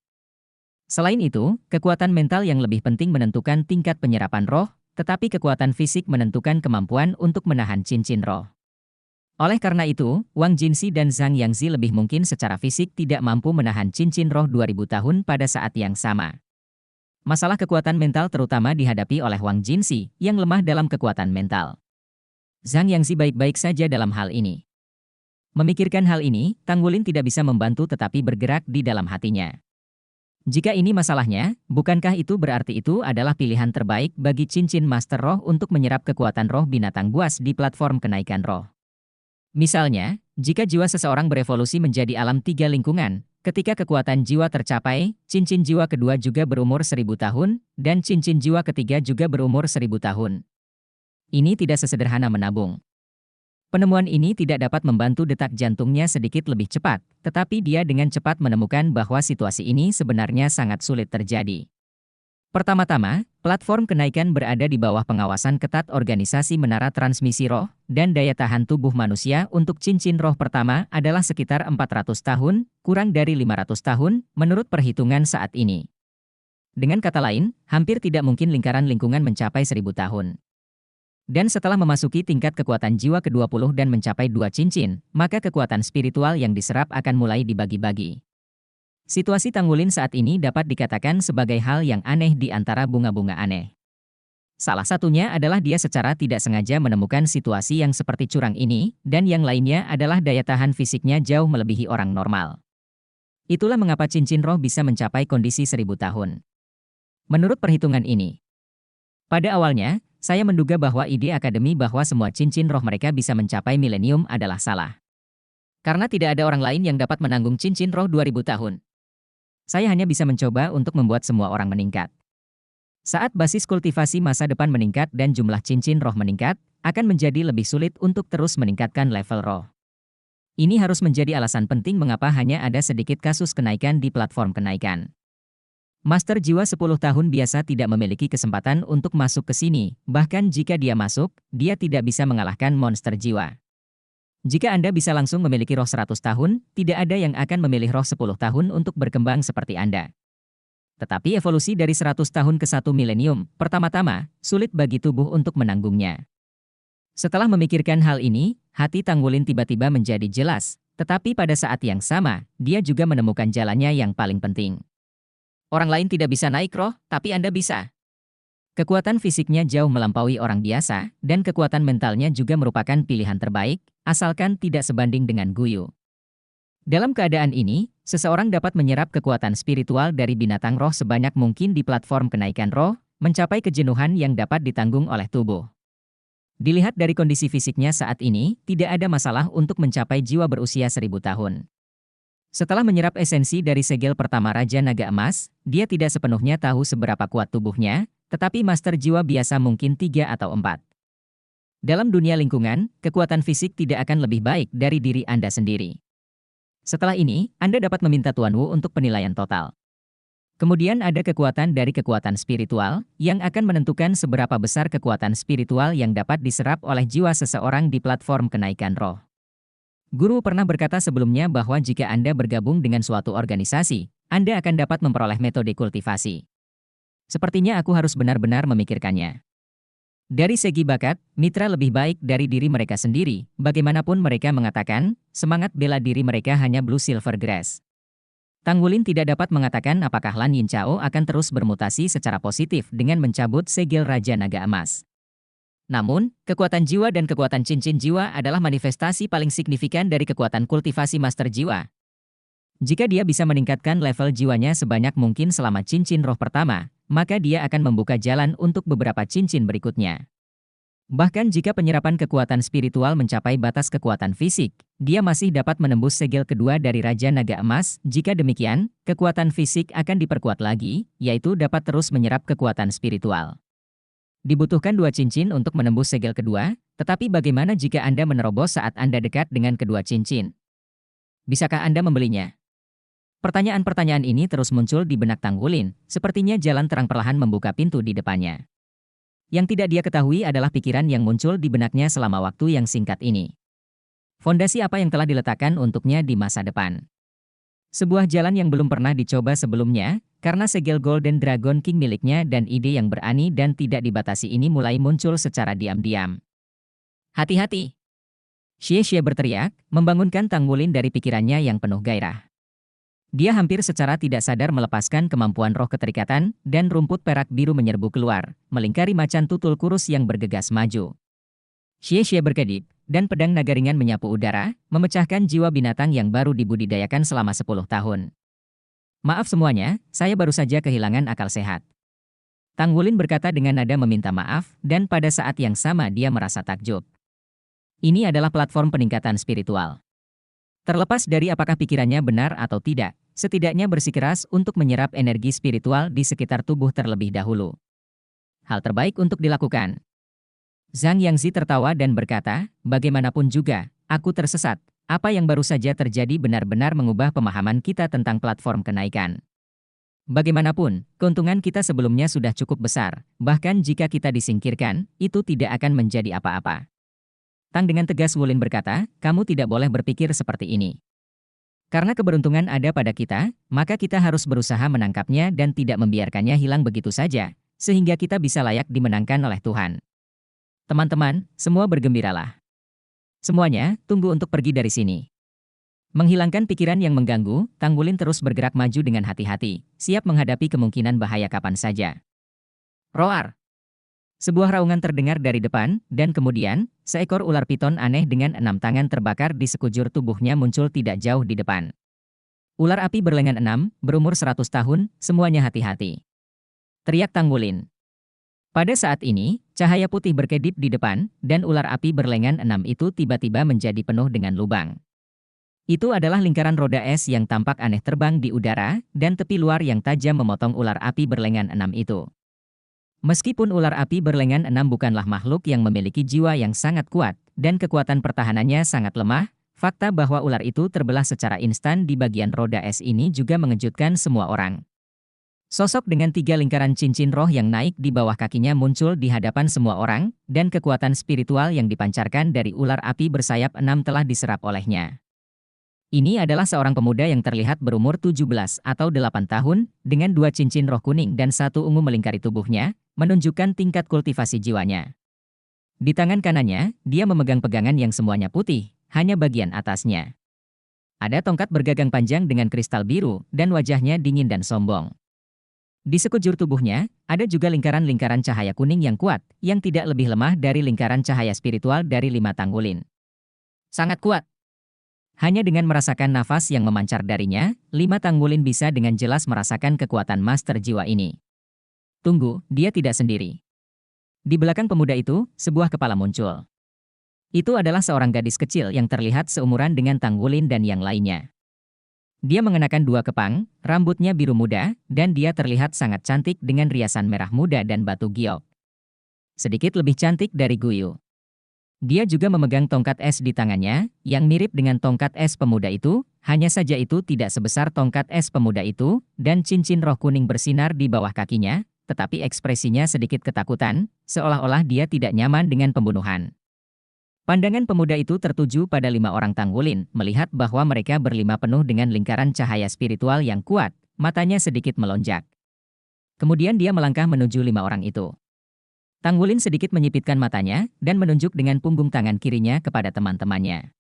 Selain itu, kekuatan mental yang lebih penting menentukan tingkat penyerapan roh, tetapi kekuatan fisik menentukan kemampuan untuk menahan cincin roh. Oleh karena itu, Wang Jinxi dan Zhang Yangzi lebih mungkin secara fisik tidak mampu menahan cincin roh 2000 tahun pada saat yang sama. Masalah kekuatan mental terutama dihadapi oleh Wang Jinxi, yang lemah dalam kekuatan mental. Zhang Yangzi baik-baik saja dalam hal ini. Memikirkan hal ini, Tang Wulin tidak bisa membantu tetapi bergerak di dalam hatinya. Jika ini masalahnya, bukankah itu berarti itu adalah pilihan terbaik bagi cincin Master Roh untuk menyerap kekuatan roh binatang buas di platform kenaikan roh? Misalnya, jika jiwa seseorang berevolusi menjadi alam 3 lingkungan, ketika kekuatan jiwa tercapai, cincin jiwa kedua juga berumur 1000 tahun, dan cincin jiwa ketiga juga berumur 1000 tahun. Ini tidak sesederhana menabung. Penemuan ini tidak dapat membantu detak jantungnya sedikit lebih cepat, tetapi dia dengan cepat menemukan bahwa situasi ini sebenarnya sangat sulit terjadi. Pertama-tama, platform kenaikan berada di bawah pengawasan ketat organisasi menara transmisi roh, dan daya tahan tubuh manusia untuk cincin roh pertama adalah sekitar 400 tahun, kurang dari 500 tahun, menurut perhitungan saat ini. Dengan kata lain, hampir tidak mungkin lingkaran lingkungan mencapai 1000 tahun. Dan setelah memasuki tingkat kekuatan jiwa ke-20 dan mencapai 2 cincin, maka kekuatan spiritual yang diserap akan mulai dibagi-bagi. Situasi Tang Wulin saat ini dapat dikatakan sebagai hal yang aneh di antara bunga-bunga aneh. Salah satunya adalah dia secara tidak sengaja menemukan situasi yang seperti curang ini, dan yang lainnya adalah daya tahan fisiknya jauh melebihi orang normal. Itulah mengapa cincin roh bisa mencapai kondisi 1000 tahun. Menurut perhitungan ini, pada awalnya, saya menduga bahwa ide akademi bahwa semua cincin roh mereka bisa mencapai milenium adalah salah. Karena tidak ada orang lain yang dapat menanggung cincin roh 2000 tahun. Saya hanya bisa mencoba untuk membuat semua orang meningkat. Saat basis kultivasi masa depan meningkat dan jumlah cincin roh meningkat, akan menjadi lebih sulit untuk terus meningkatkan level roh. Ini harus menjadi alasan penting mengapa hanya ada sedikit kasus kenaikan di platform kenaikan. Master jiwa 10 tahun biasa tidak memiliki kesempatan untuk masuk ke sini, bahkan jika dia masuk, dia tidak bisa mengalahkan monster jiwa. Jika Anda bisa langsung memiliki roh 100 tahun, tidak ada yang akan memilih roh 10 tahun untuk berkembang seperti Anda. Tetapi evolusi dari 100 tahun ke 1 milenium, pertama-tama, sulit bagi tubuh untuk menanggungnya. Setelah memikirkan hal ini, hati Tanggulin tiba-tiba menjadi jelas, tetapi pada saat yang sama, dia juga menemukan jalannya yang paling penting. Orang lain tidak bisa naik roh, tapi Anda bisa. Kekuatan fisiknya jauh melampaui orang biasa, dan kekuatan mentalnya juga merupakan pilihan terbaik, asalkan tidak sebanding dengan Guyu. Dalam keadaan ini, seseorang dapat menyerap kekuatan spiritual dari binatang roh sebanyak mungkin di platform kenaikan roh, mencapai kejenuhan yang dapat ditanggung oleh tubuh. Dilihat dari kondisi fisiknya saat ini, tidak ada masalah untuk mencapai jiwa berusia 1000 tahun. Setelah menyerap esensi dari segel pertama Raja Naga Emas, dia tidak sepenuhnya tahu seberapa kuat tubuhnya, tetapi master jiwa biasa mungkin 3 atau 4. Dalam dunia lingkungan, kekuatan fisik tidak akan lebih baik dari diri Anda sendiri. Setelah ini, Anda dapat meminta Tuan Wu untuk penilaian total. Kemudian ada kekuatan dari kekuatan spiritual, yang akan menentukan seberapa besar kekuatan spiritual yang dapat diserap oleh jiwa seseorang di platform kenaikan roh. Guru pernah berkata sebelumnya bahwa jika Anda bergabung dengan suatu organisasi, Anda akan dapat memperoleh metode kultivasi. Sepertinya aku harus benar-benar memikirkannya. Dari segi bakat, mitra lebih baik dari diri mereka sendiri, bagaimanapun mereka mengatakan, semangat bela diri mereka hanya blue silver grass. Tanggulin tidak dapat mengatakan apakah Lan Yinchao akan terus bermutasi secara positif dengan mencabut segel Raja Naga Emas. Namun, kekuatan jiwa dan kekuatan cincin jiwa adalah manifestasi paling signifikan dari kekuatan kultivasi master jiwa. Jika dia bisa meningkatkan level jiwanya sebanyak mungkin selama cincin roh pertama, maka dia akan membuka jalan untuk beberapa cincin berikutnya. Bahkan jika penyerapan kekuatan spiritual mencapai batas kekuatan fisik, dia masih dapat menembus segel kedua dari Raja Naga Emas. Jika demikian, kekuatan fisik akan diperkuat lagi, yaitu dapat terus menyerap kekuatan spiritual. Dibutuhkan 2 cincin untuk menembus segel kedua, tetapi bagaimana jika Anda menerobos saat Anda dekat dengan kedua cincin? Bisakah Anda membelinya? Pertanyaan-pertanyaan ini terus muncul di benak Tanggulin, sepertinya jalan terang perlahan membuka pintu di depannya. Yang tidak dia ketahui adalah pikiran yang muncul di benaknya selama waktu yang singkat ini. Fondasi apa yang telah diletakkan untuknya di masa depan? Sebuah jalan yang belum pernah dicoba sebelumnya, karena segel Golden Dragon King miliknya dan ide yang berani dan tidak dibatasi ini mulai muncul secara diam-diam. Hati-hati! Xie berteriak, membangunkan Tanggulin dari pikirannya yang penuh gairah. Dia hampir secara tidak sadar melepaskan kemampuan roh keterikatan, dan rumput perak biru menyerbu keluar, melingkari macan tutul kurus yang bergegas maju. Xie berkedip, dan pedang naga ringan menyapu udara, memecahkan jiwa binatang yang baru dibudidayakan selama 10 tahun. Maaf semuanya, saya baru saja kehilangan akal sehat. Tanggulin berkata dengan nada meminta maaf, dan pada saat yang sama dia merasa takjub. Ini adalah platform peningkatan spiritual. Terlepas dari apakah pikirannya benar atau tidak, setidaknya bersikeras untuk menyerap energi spiritual di sekitar tubuh terlebih dahulu. Hal terbaik untuk dilakukan. Zhang Yangzi tertawa dan berkata, bagaimanapun juga, aku tersesat. Apa yang baru saja terjadi benar-benar mengubah pemahaman kita tentang platform kenaikan. Bagaimanapun, keuntungan kita sebelumnya sudah cukup besar, bahkan jika kita disingkirkan, itu tidak akan menjadi apa-apa. Tang dengan tegas Wulin berkata, kamu tidak boleh berpikir seperti ini. Karena keberuntungan ada pada kita, maka kita harus berusaha menangkapnya dan tidak membiarkannya hilang begitu saja, sehingga kita bisa layak dimenangkan oleh Tuhan. Teman-teman, semua bergembiralah. Semuanya, tunggu untuk pergi dari sini. Menghilangkan pikiran yang mengganggu, Tanggulin terus bergerak maju dengan hati-hati, siap menghadapi kemungkinan bahaya kapan saja. Roar! Sebuah raungan terdengar dari depan, dan kemudian, seekor ular piton aneh dengan 6 tangan terbakar di sekujur tubuhnya muncul tidak jauh di depan. Ular api berlengan 6, berumur 100 tahun, semuanya hati-hati. Teriak Tanggulin. Pada saat ini, cahaya putih berkedip di depan, dan ular api berlengan 6 itu tiba-tiba menjadi penuh dengan lubang. Itu adalah lingkaran roda es yang tampak aneh terbang di udara, dan tepi luar yang tajam memotong ular api berlengan 6 itu. Meskipun ular api berlengan 6 bukanlah makhluk yang memiliki jiwa yang sangat kuat, dan kekuatan pertahanannya sangat lemah, fakta bahwa ular itu terbelah secara instan di bagian roda es ini juga mengejutkan semua orang. Sosok dengan 3 lingkaran cincin roh yang naik di bawah kakinya muncul di hadapan semua orang, dan kekuatan spiritual yang dipancarkan dari ular api bersayap 6 telah diserap olehnya. Ini adalah seorang pemuda yang terlihat berumur 17 atau 8 tahun, dengan 2 cincin roh kuning dan 1 ungu melingkari tubuhnya, menunjukkan tingkat kultivasi jiwanya. Di tangan kanannya, dia memegang pegangan yang semuanya putih, hanya bagian atasnya. Ada tongkat bergagang panjang dengan kristal biru, dan wajahnya dingin dan sombong. Di sekujur tubuhnya, ada juga lingkaran-lingkaran cahaya kuning yang kuat, yang tidak lebih lemah dari lingkaran cahaya spiritual dari 5 tanggulin. Sangat kuat. Hanya dengan merasakan nafas yang memancar darinya, 5 tanggulin bisa dengan jelas merasakan kekuatan master jiwa ini. Tunggu, dia tidak sendiri. Di belakang pemuda itu, sebuah kepala muncul. Itu adalah seorang gadis kecil yang terlihat seumuran dengan Tanggulin dan yang lainnya. Dia mengenakan 2 kepang, rambutnya biru muda, dan dia terlihat sangat cantik dengan riasan merah muda dan batu giok. Sedikit lebih cantik dari Guyu. Dia juga memegang tongkat es di tangannya, yang mirip dengan tongkat es pemuda itu, hanya saja itu tidak sebesar tongkat es pemuda itu, dan cincin roh kuning bersinar di bawah kakinya, tetapi ekspresinya sedikit ketakutan, seolah-olah dia tidak nyaman dengan pembunuhan. Pandangan pemuda itu tertuju pada 5 orang Tanggulin, melihat bahwa mereka berlima penuh dengan lingkaran cahaya spiritual yang kuat, matanya sedikit melonjak. Kemudian dia melangkah menuju 5 orang itu. Tanggulin sedikit menyipitkan matanya, dan menunjuk dengan punggung tangan kirinya kepada teman-temannya.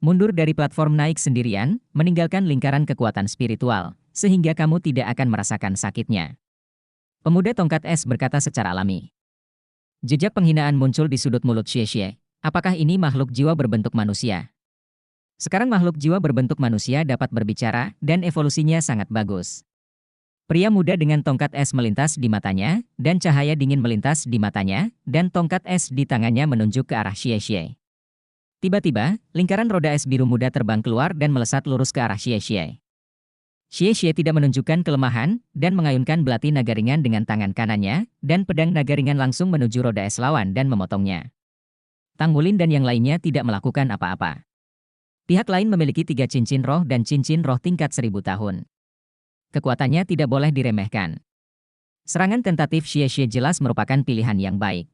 Mundur dari platform naik sendirian, meninggalkan lingkaran kekuatan spiritual, sehingga kamu tidak akan merasakan sakitnya. Pemuda tongkat es berkata secara alami. Jejak penghinaan muncul di sudut mulut Xie. Apakah ini makhluk jiwa berbentuk manusia? Sekarang makhluk jiwa berbentuk manusia dapat berbicara, dan evolusinya sangat bagus. Pria muda dengan tongkat es melintas di matanya, dan cahaya dingin melintas di matanya, dan tongkat es di tangannya menunjuk ke arah Xie. Tiba-tiba, lingkaran roda es biru muda terbang keluar dan melesat lurus ke arah Xie. Xie tidak menunjukkan kelemahan, dan mengayunkan belati naga ringan dengan tangan kanannya, dan pedang naga ringan langsung menuju roda es lawan dan memotongnya. Tanggulin dan yang lainnya tidak melakukan apa-apa. Pihak lain memiliki 3 cincin roh dan cincin roh tingkat 1000 tahun. Kekuatannya tidak boleh diremehkan. Serangan tentatif Xie jelas merupakan pilihan yang baik.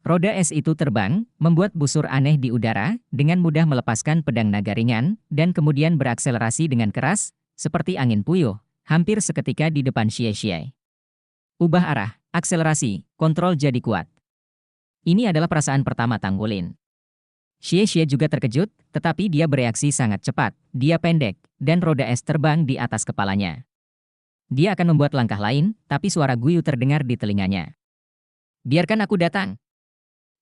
Roda es itu terbang, membuat busur aneh di udara, dengan mudah melepaskan pedang naga ringan, dan kemudian berakselerasi dengan keras, seperti angin puyuh, hampir seketika di depan Xie. Ubah arah, akselerasi, kontrol jadi kuat. Ini adalah perasaan pertama Tanggulin. Xie juga terkejut, tetapi dia bereaksi sangat cepat, dia pendek, dan roda es terbang di atas kepalanya. Dia akan membuat langkah lain, tapi suara Guyu terdengar di telinganya. Biarkan aku datang.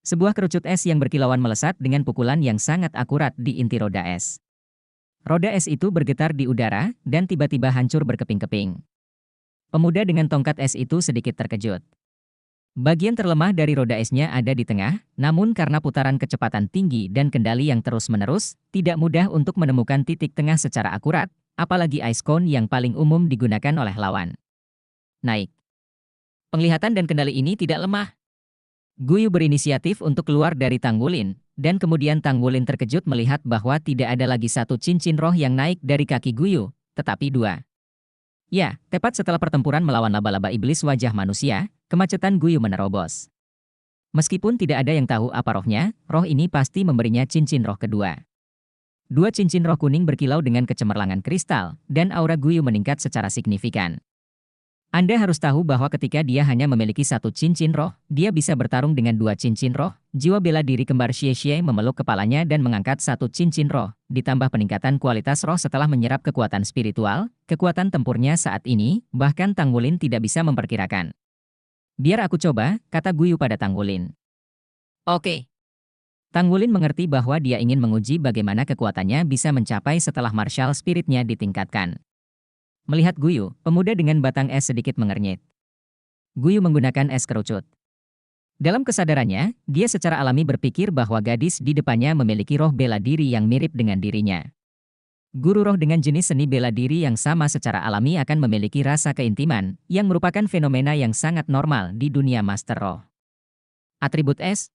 Sebuah kerucut es yang berkilauan melesat dengan pukulan yang sangat akurat di inti roda es. Roda es itu bergetar di udara, dan tiba-tiba hancur berkeping-keping. Pemuda dengan tongkat es itu sedikit terkejut. Bagian terlemah dari roda esnya ada di tengah, namun karena putaran kecepatan tinggi dan kendali yang terus-menerus, tidak mudah untuk menemukan titik tengah secara akurat, apalagi ice cone yang paling umum digunakan oleh lawan. Naik. Penglihatan dan kendali ini tidak lemah. Guyu berinisiatif untuk keluar dari Tanggulin, dan kemudian Tanggulin terkejut melihat bahwa tidak ada lagi 1 cincin roh yang naik dari kaki Guyu, tetapi 2. Ya, tepat setelah pertempuran melawan laba-laba iblis wajah manusia, kemacetan Guyu menerobos. Meskipun tidak ada yang tahu apa rohnya, roh ini pasti memberinya cincin roh kedua. 2 cincin roh kuning berkilau dengan kecemerlangan kristal, dan aura Guyu meningkat secara signifikan. Anda harus tahu bahwa ketika dia hanya memiliki 1 cincin roh, dia bisa bertarung dengan 2 cincin roh. Jiwa bela diri kembar Xie memeluk kepalanya dan mengangkat 1 cincin roh, ditambah peningkatan kualitas roh setelah menyerap kekuatan spiritual, kekuatan tempurnya saat ini, bahkan Tanggulin tidak bisa memperkirakan. Biar aku coba, kata Guyu pada Tanggulin. Oke. Tanggulin mengerti bahwa dia ingin menguji bagaimana kekuatannya bisa mencapai setelah martial spiritnya ditingkatkan. Melihat Guyu, pemuda dengan batang es sedikit mengernyit. Guyu menggunakan es kerucut. Dalam kesadarannya, dia secara alami berpikir bahwa gadis di depannya memiliki roh bela diri yang mirip dengan dirinya. Guru roh dengan jenis seni bela diri yang sama secara alami akan memiliki rasa keintiman, yang merupakan fenomena yang sangat normal di dunia master roh. Atribut es?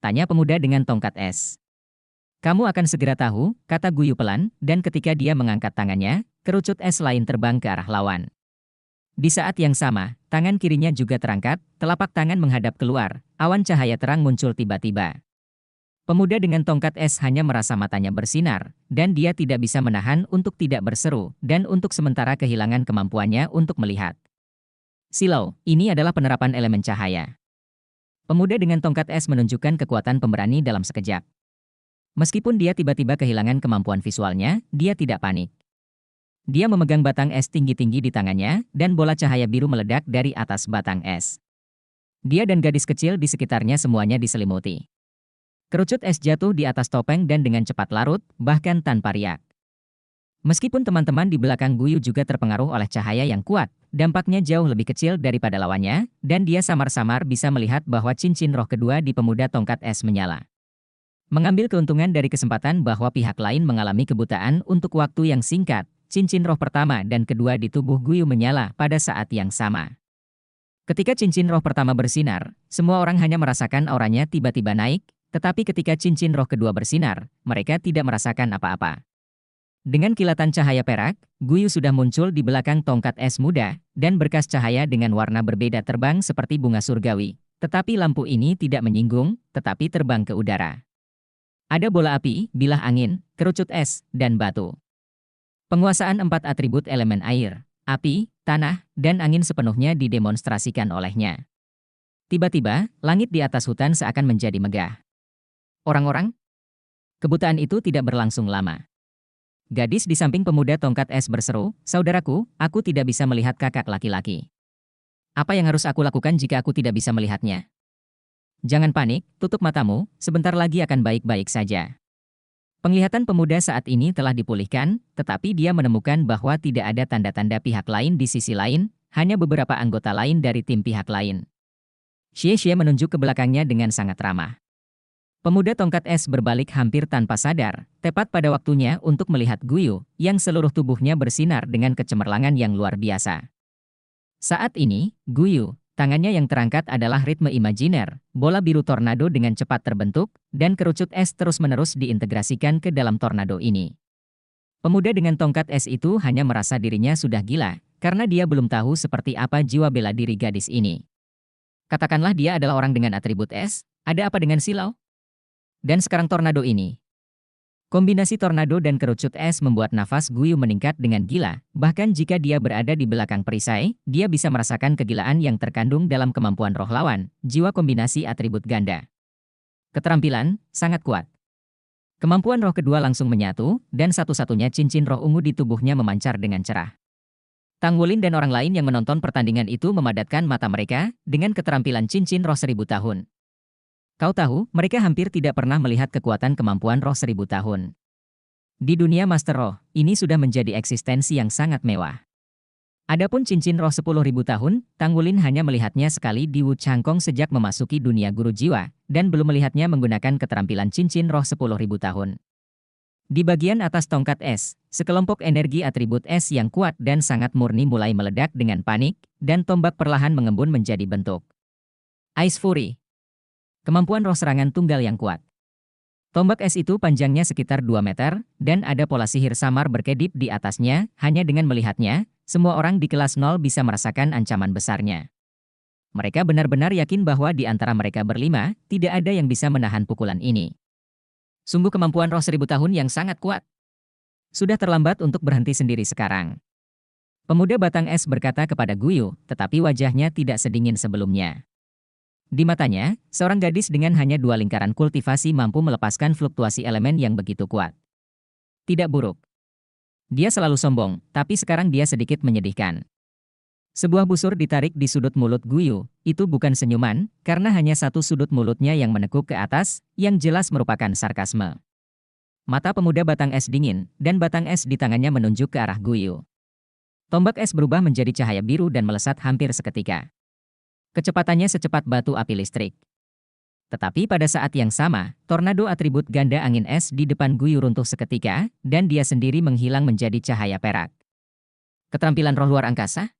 Tanya pemuda dengan tongkat es. Kamu akan segera tahu, kata Guyu pelan, dan ketika dia mengangkat tangannya, kerucut es lain terbang ke arah lawan. Di saat yang sama, tangan kirinya juga terangkat, telapak tangan menghadap keluar, awan cahaya terang muncul tiba-tiba. Pemuda dengan tongkat es hanya merasa matanya bersinar, dan dia tidak bisa menahan untuk tidak berseru, dan untuk sementara kehilangan kemampuannya untuk melihat. Silau, ini adalah penerapan elemen cahaya. Pemuda dengan tongkat es menunjukkan kekuatan pemberani dalam sekejap. Meskipun dia tiba-tiba kehilangan kemampuan visualnya, dia tidak panik. Dia memegang batang es tinggi-tinggi di tangannya, dan bola cahaya biru meledak dari atas batang es. Dia dan gadis kecil di sekitarnya semuanya diselimuti. Kerucut es jatuh di atas topeng dan dengan cepat larut, bahkan tanpa riak. Meskipun teman-teman di belakang Guyu juga terpengaruh oleh cahaya yang kuat, dampaknya jauh lebih kecil daripada lawannya, dan dia samar-samar bisa melihat bahwa cincin roh kedua di pemuda tongkat es menyala. Mengambil keuntungan dari kesempatan bahwa pihak lain mengalami kebutaan untuk waktu yang singkat, cincin roh pertama dan kedua di tubuh Guyu menyala pada saat yang sama. Ketika cincin roh pertama bersinar, semua orang hanya merasakan auranya tiba-tiba naik, tetapi ketika cincin roh kedua bersinar, mereka tidak merasakan apa-apa. Dengan kilatan cahaya perak, Guyu sudah muncul di belakang tongkat es muda, dan berkas cahaya dengan warna berbeda terbang seperti bunga surgawi. Tetapi lampu ini tidak menyinggung, tetapi terbang ke udara. Ada bola api, bilah angin, kerucut es, dan batu. Penguasaan 4 atribut elemen air, api, tanah, dan angin sepenuhnya didemonstrasikan olehnya. Tiba-tiba, langit di atas hutan seakan menjadi megah. Orang-orang? Kebutaan itu tidak berlangsung lama. Gadis di samping pemuda tongkat es berseru, "Saudaraku, aku tidak bisa melihat kakak laki-laki. Apa yang harus aku lakukan jika aku tidak bisa melihatnya?" "Jangan panik, tutup matamu, sebentar lagi akan baik-baik saja." Penglihatan pemuda saat ini telah dipulihkan, tetapi dia menemukan bahwa tidak ada tanda-tanda pihak lain di sisi lain, hanya beberapa anggota lain dari tim pihak lain. Xie menunjuk ke belakangnya dengan sangat ramah. Pemuda tongkat es berbalik hampir tanpa sadar, tepat pada waktunya untuk melihat Guyu, yang seluruh tubuhnya bersinar dengan kecemerlangan yang luar biasa. Saat ini, Guyu, tangannya yang terangkat adalah ritme imajiner, bola biru tornado dengan cepat terbentuk, dan kerucut es terus-menerus diintegrasikan ke dalam tornado ini. Pemuda dengan tongkat es itu hanya merasa dirinya sudah gila, karena dia belum tahu seperti apa jiwa bela diri gadis ini. Katakanlah dia adalah orang dengan atribut es, ada apa dengan silau? Dan sekarang tornado ini. Kombinasi tornado dan kerucut es membuat nafas Guyu meningkat dengan gila, bahkan jika dia berada di belakang perisai, dia bisa merasakan kegilaan yang terkandung dalam kemampuan roh lawan, jiwa kombinasi atribut ganda. Keterampilan, sangat kuat. Kemampuan roh kedua langsung menyatu, dan satu-satunya cincin roh ungu di tubuhnya memancar dengan cerah. Tang Wulin dan orang lain yang menonton pertandingan itu memadatkan mata mereka, dengan keterampilan cincin roh 1000 tahun. Kau tahu, mereka hampir tidak pernah melihat kekuatan kemampuan roh 1000 tahun. Di dunia Master Roh, ini sudah menjadi eksistensi yang sangat mewah. Adapun cincin roh 10.000 tahun, Tang Wulin hanya melihatnya sekali di Wu Changkong sejak memasuki dunia guru jiwa, dan belum melihatnya menggunakan keterampilan cincin roh 10.000 tahun. Di bagian atas tongkat es, sekelompok energi atribut es yang kuat dan sangat murni mulai meledak dengan panik, dan tombak perlahan mengembun menjadi bentuk. Ice Fury. Kemampuan roh serangan tunggal yang kuat. Tombak es itu panjangnya sekitar 2 meter, dan ada pola sihir samar berkedip di atasnya. Hanya dengan melihatnya, semua orang di kelas 0 bisa merasakan ancaman besarnya. Mereka benar-benar yakin bahwa di antara mereka berlima, tidak ada yang bisa menahan pukulan ini. Sungguh kemampuan roh 1000 tahun yang sangat kuat. Sudah terlambat untuk berhenti sendiri sekarang. Pemuda batang es berkata kepada Guyu, tetapi wajahnya tidak sedingin sebelumnya. Di matanya, seorang gadis dengan hanya 2 lingkaran kultivasi mampu melepaskan fluktuasi elemen yang begitu kuat. Tidak buruk. Dia selalu sombong, tapi sekarang dia sedikit menyedihkan. Sebuah busur ditarik di sudut mulut Guyu, itu bukan senyuman, karena hanya satu sudut mulutnya yang menekuk ke atas, yang jelas merupakan sarkasme. Mata pemuda batang es dingin, dan batang es di tangannya menunjuk ke arah Guyu. Tombak es berubah menjadi cahaya biru dan melesat hampir seketika. Kecepatannya secepat batu api listrik. Tetapi pada saat yang sama, tornado atribut ganda angin es di depan Guyu runtuh seketika, dan dia sendiri menghilang menjadi cahaya perak. Keterampilan roh luar angkasa?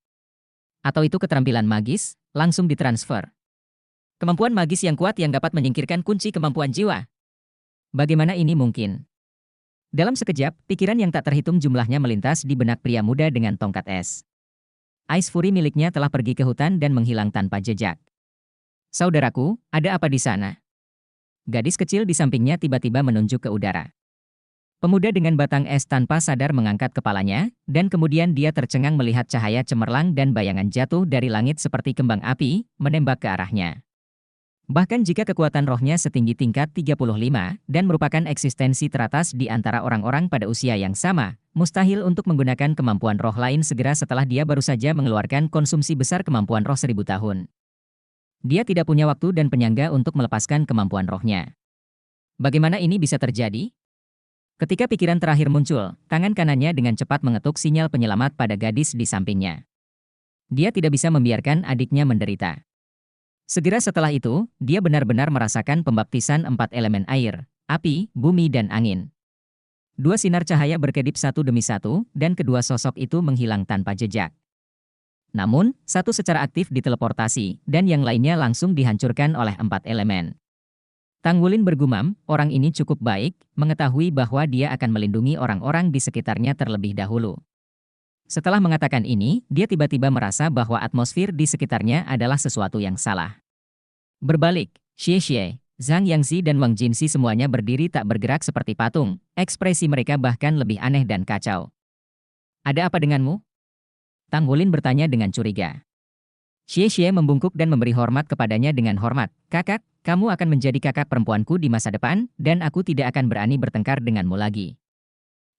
Atau itu keterampilan magis, langsung ditransfer. Kemampuan magis yang kuat yang dapat menyingkirkan kunci kemampuan jiwa. Bagaimana ini mungkin? Dalam sekejap, pikiran yang tak terhitung jumlahnya melintas di benak pria muda dengan tongkat es. Ice Fury miliknya telah pergi ke hutan dan menghilang tanpa jejak. Saudaraku, ada apa di sana? Gadis kecil di sampingnya tiba-tiba menunjuk ke udara. Pemuda dengan batang es tanpa sadar mengangkat kepalanya, dan kemudian dia tercengang melihat cahaya cemerlang dan bayangan jatuh dari langit seperti kembang api, menembak ke arahnya. Bahkan jika kekuatan rohnya setinggi tingkat 35 dan merupakan eksistensi teratas di antara orang-orang pada usia yang sama, mustahil untuk menggunakan kemampuan roh lain segera setelah dia baru saja mengeluarkan konsumsi besar kemampuan roh 1000 tahun. Dia tidak punya waktu dan penyangga untuk melepaskan kemampuan rohnya. Bagaimana ini bisa terjadi? Ketika pikiran terakhir muncul, tangan kanannya dengan cepat mengetuk sinyal penyelamat pada gadis di sampingnya. Dia tidak bisa membiarkan adiknya menderita. Segera setelah itu, dia benar-benar merasakan pembaptisan 4 elemen air, api, bumi dan angin. 2 sinar cahaya berkedip satu demi satu, dan kedua sosok itu menghilang tanpa jejak. Namun, satu secara aktif diteleportasi, dan yang lainnya langsung dihancurkan oleh 4 elemen. Tang Wulin bergumam, orang ini cukup baik, mengetahui bahwa dia akan melindungi orang-orang di sekitarnya terlebih dahulu. Setelah mengatakan ini, dia tiba-tiba merasa bahwa atmosfer di sekitarnya adalah sesuatu yang salah. Berbalik, Xie Xie, Zhang Yangzi dan Wang Jinxi semuanya berdiri tak bergerak seperti patung, ekspresi mereka bahkan lebih aneh dan kacau. Ada apa denganmu? Tang Wulin bertanya dengan curiga. Xie Xie membungkuk dan memberi hormat kepadanya dengan hormat. Kakak, kamu akan menjadi kakak perempuanku di masa depan, dan aku tidak akan berani bertengkar denganmu lagi.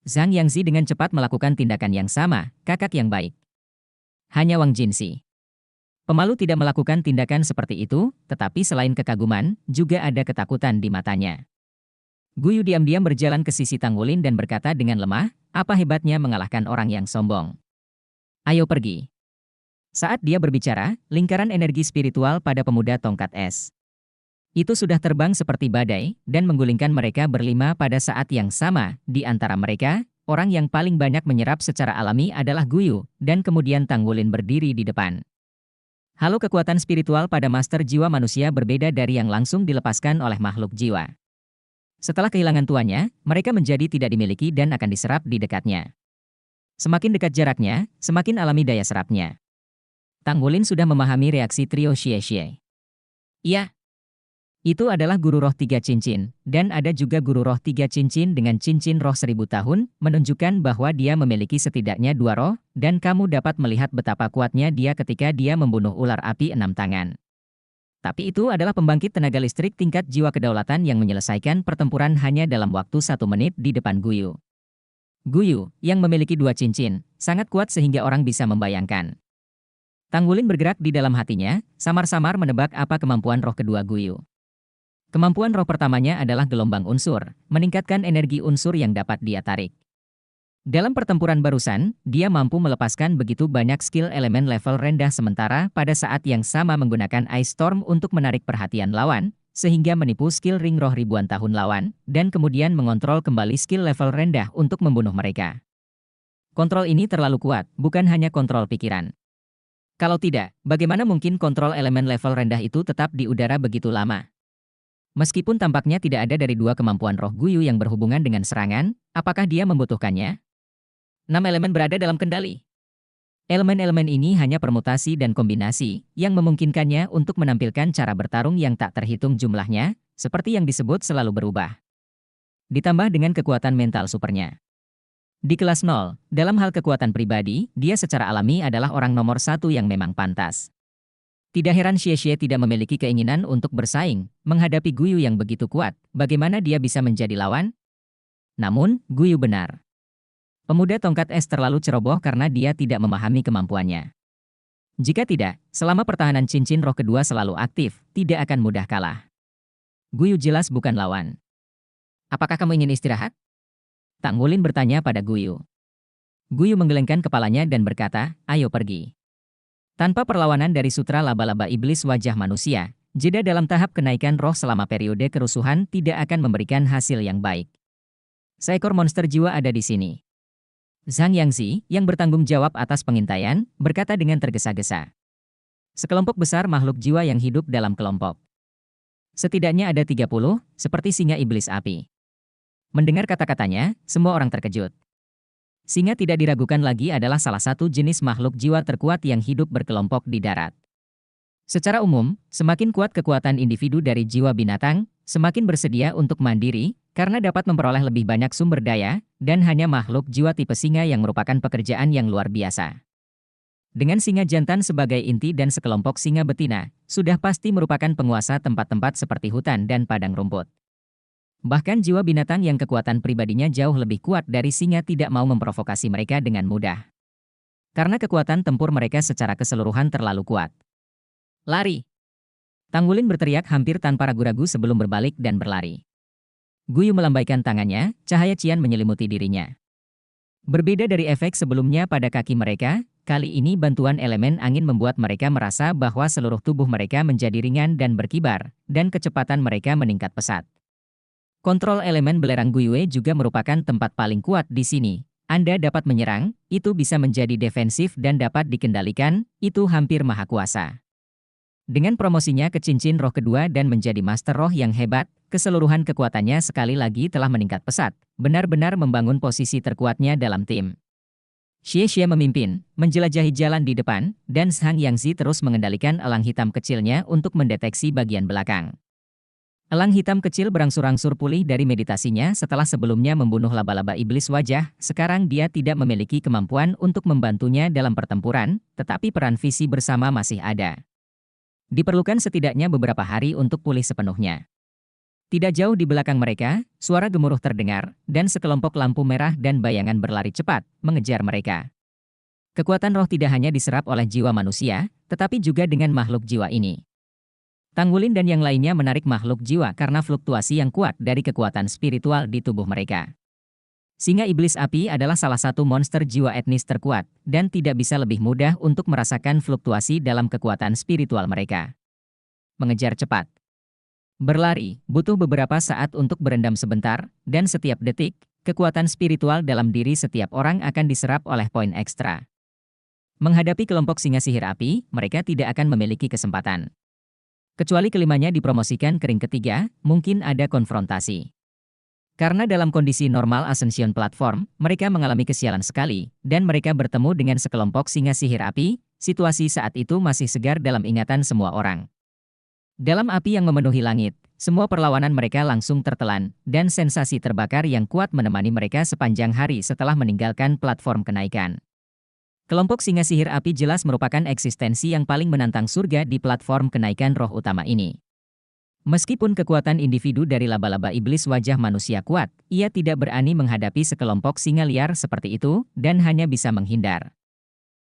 Zhang Yangzi dengan cepat melakukan tindakan yang sama, kakak yang baik. Hanya Wang Jinxi. Pemalu tidak melakukan tindakan seperti itu, tetapi selain kekaguman, juga ada ketakutan di matanya. Guyu diam-diam berjalan ke sisi Tang Wulin dan berkata dengan lemah, apa hebatnya mengalahkan orang yang sombong. Ayo pergi. Saat dia berbicara, lingkaran energi spiritual pada pemuda tongkat es itu sudah terbang seperti badai, dan menggulingkan mereka berlima pada saat yang sama. Di antara mereka, orang yang paling banyak menyerap secara alami adalah Guyu, dan kemudian Tang Wulin berdiri di depan. Halo kekuatan spiritual pada master jiwa manusia berbeda dari yang langsung dilepaskan oleh makhluk jiwa. Setelah kehilangan tuannya, mereka menjadi tidak dimiliki dan akan diserap di dekatnya. Semakin dekat jaraknya, semakin alami daya serapnya. Tang Wulin sudah memahami reaksi trio Xie Xie. Iya. Itu adalah guru roh 3 cincin, dan ada juga guru roh 3 cincin dengan cincin roh 1000 tahun, menunjukkan bahwa dia memiliki setidaknya 2 roh, dan kamu dapat melihat betapa kuatnya dia ketika dia membunuh ular api 6 tangan. Tapi itu adalah pembangkit tenaga listrik tingkat jiwa kedaulatan yang menyelesaikan pertempuran hanya dalam waktu 1 menit di depan Guyu. Guyu, yang memiliki 2 cincin, sangat kuat sehingga orang bisa membayangkan. Tang Wulin bergerak di dalam hatinya, samar-samar menebak apa kemampuan roh kedua Guyu. Kemampuan roh pertamanya adalah gelombang unsur, meningkatkan energi unsur yang dapat dia tarik. Dalam pertempuran barusan, dia mampu melepaskan begitu banyak skill elemen level rendah sementara pada saat yang sama menggunakan Ice Storm untuk menarik perhatian lawan, sehingga menipu skill ring roh ribuan tahun lawan, dan kemudian mengontrol kembali skill level rendah untuk membunuh mereka. Kontrol ini terlalu kuat, bukan hanya kontrol pikiran. Kalau tidak, bagaimana mungkin kontrol elemen level rendah itu tetap di udara begitu lama? Meskipun tampaknya tidak ada dari 2 kemampuan roh Guyu yang berhubungan dengan serangan, apakah dia membutuhkannya? 6 elemen berada dalam kendali. Elemen-elemen ini hanya permutasi dan kombinasi, yang memungkinkannya untuk menampilkan cara bertarung yang tak terhitung jumlahnya, seperti yang disebut selalu berubah. Ditambah dengan kekuatan mental supernya. Di kelas 0, dalam hal kekuatan pribadi, dia secara alami adalah orang nomor 1 yang memang pantas. Tidak heran Xie Xie tidak memiliki keinginan untuk bersaing, menghadapi Guyu yang begitu kuat, bagaimana dia bisa menjadi lawan? Namun, Guyu benar. Pemuda tongkat es terlalu ceroboh karena dia tidak memahami kemampuannya. Jika tidak, selama pertahanan cincin roh kedua selalu aktif, tidak akan mudah kalah. Guyu jelas bukan lawan. Apakah kamu ingin istirahat? Tang Wulin bertanya pada Guyu. Guyu menggelengkan kepalanya dan berkata, ayo pergi. Tanpa perlawanan dari sutra laba-laba iblis wajah manusia, jeda dalam tahap kenaikan roh selama periode kerusuhan tidak akan memberikan hasil yang baik. Seekor monster jiwa ada di sini. Zhang Yangzi, yang bertanggung jawab atas pengintaian, berkata dengan tergesa-gesa. Sekelompok besar makhluk jiwa yang hidup dalam kelompok. Setidaknya ada 30, seperti singa iblis api. Mendengar kata-katanya, semua orang terkejut. Singa tidak diragukan lagi adalah salah satu jenis makhluk jiwa terkuat yang hidup berkelompok di darat. Secara umum, semakin kuat kekuatan individu dari jiwa binatang, semakin bersedia untuk mandiri, karena dapat memperoleh lebih banyak sumber daya, dan hanya makhluk jiwa tipe singa yang merupakan pekerjaan yang luar biasa. Dengan singa jantan sebagai inti dan sekelompok singa betina, sudah pasti merupakan penguasa tempat-tempat seperti hutan dan padang rumput. Bahkan jiwa binatang yang kekuatan pribadinya jauh lebih kuat dari singa tidak mau memprovokasi mereka dengan mudah. Karena kekuatan tempur mereka secara keseluruhan terlalu kuat. Lari! Tanggulin berteriak hampir tanpa ragu-ragu sebelum berbalik dan berlari. Guyu melambaikan tangannya, cahaya cian menyelimuti dirinya. Berbeda dari efek sebelumnya pada kaki mereka, kali ini bantuan elemen angin membuat mereka merasa bahwa seluruh tubuh mereka menjadi ringan dan berkibar, dan kecepatan mereka meningkat pesat. Kontrol elemen belerang Guiyue juga merupakan tempat paling kuat di sini. Anda dapat menyerang, itu bisa menjadi defensif dan dapat dikendalikan, itu hampir maha kuasa. Dengan promosinya ke cincin roh kedua dan menjadi master roh yang hebat, keseluruhan kekuatannya sekali lagi telah meningkat pesat, benar-benar membangun posisi terkuatnya dalam tim. Xie memimpin, menjelajahi jalan di depan, dan Zhang Yangzi terus mengendalikan elang hitam kecilnya untuk mendeteksi bagian belakang. Elang hitam kecil berangsur-angsur pulih dari meditasinya setelah sebelumnya membunuh laba-laba iblis wajah, sekarang dia tidak memiliki kemampuan untuk membantunya dalam pertempuran, tetapi peran visi bersama masih ada. Diperlukan setidaknya beberapa hari untuk pulih sepenuhnya. Tidak jauh di belakang mereka, suara gemuruh terdengar, dan sekelompok lampu merah dan bayangan berlari cepat, mengejar mereka. Kekuatan roh tidak hanya diserap oleh jiwa manusia, tetapi juga dengan makhluk jiwa ini. Tanggulin dan yang lainnya menarik makhluk jiwa karena fluktuasi yang kuat dari kekuatan spiritual di tubuh mereka. Singa iblis api adalah salah satu monster jiwa etnis terkuat, dan tidak bisa lebih mudah untuk merasakan fluktuasi dalam kekuatan spiritual mereka. Mengejar cepat. Berlari, butuh beberapa saat untuk berendam sebentar, dan setiap detik, kekuatan spiritual dalam diri setiap orang akan diserap oleh poin ekstra. Menghadapi kelompok singa sihir api, mereka tidak akan memiliki kesempatan. Kecuali kelimanya dipromosikan ke ring ketiga, mungkin ada konfrontasi. Karena dalam kondisi normal Ascension Platform, mereka mengalami kesialan sekali, dan mereka bertemu dengan sekelompok singa sihir api, situasi saat itu masih segar dalam ingatan semua orang. Dalam api yang memenuhi langit, semua perlawanan mereka langsung tertelan, dan sensasi terbakar yang kuat menemani mereka sepanjang hari setelah meninggalkan platform kenaikan. Kelompok singa sihir api jelas merupakan eksistensi yang paling menantang surga di platform kenaikan roh utama ini. Meskipun kekuatan individu dari laba-laba iblis wajah manusia kuat, ia tidak berani menghadapi sekelompok singa liar seperti itu, dan hanya bisa menghindar.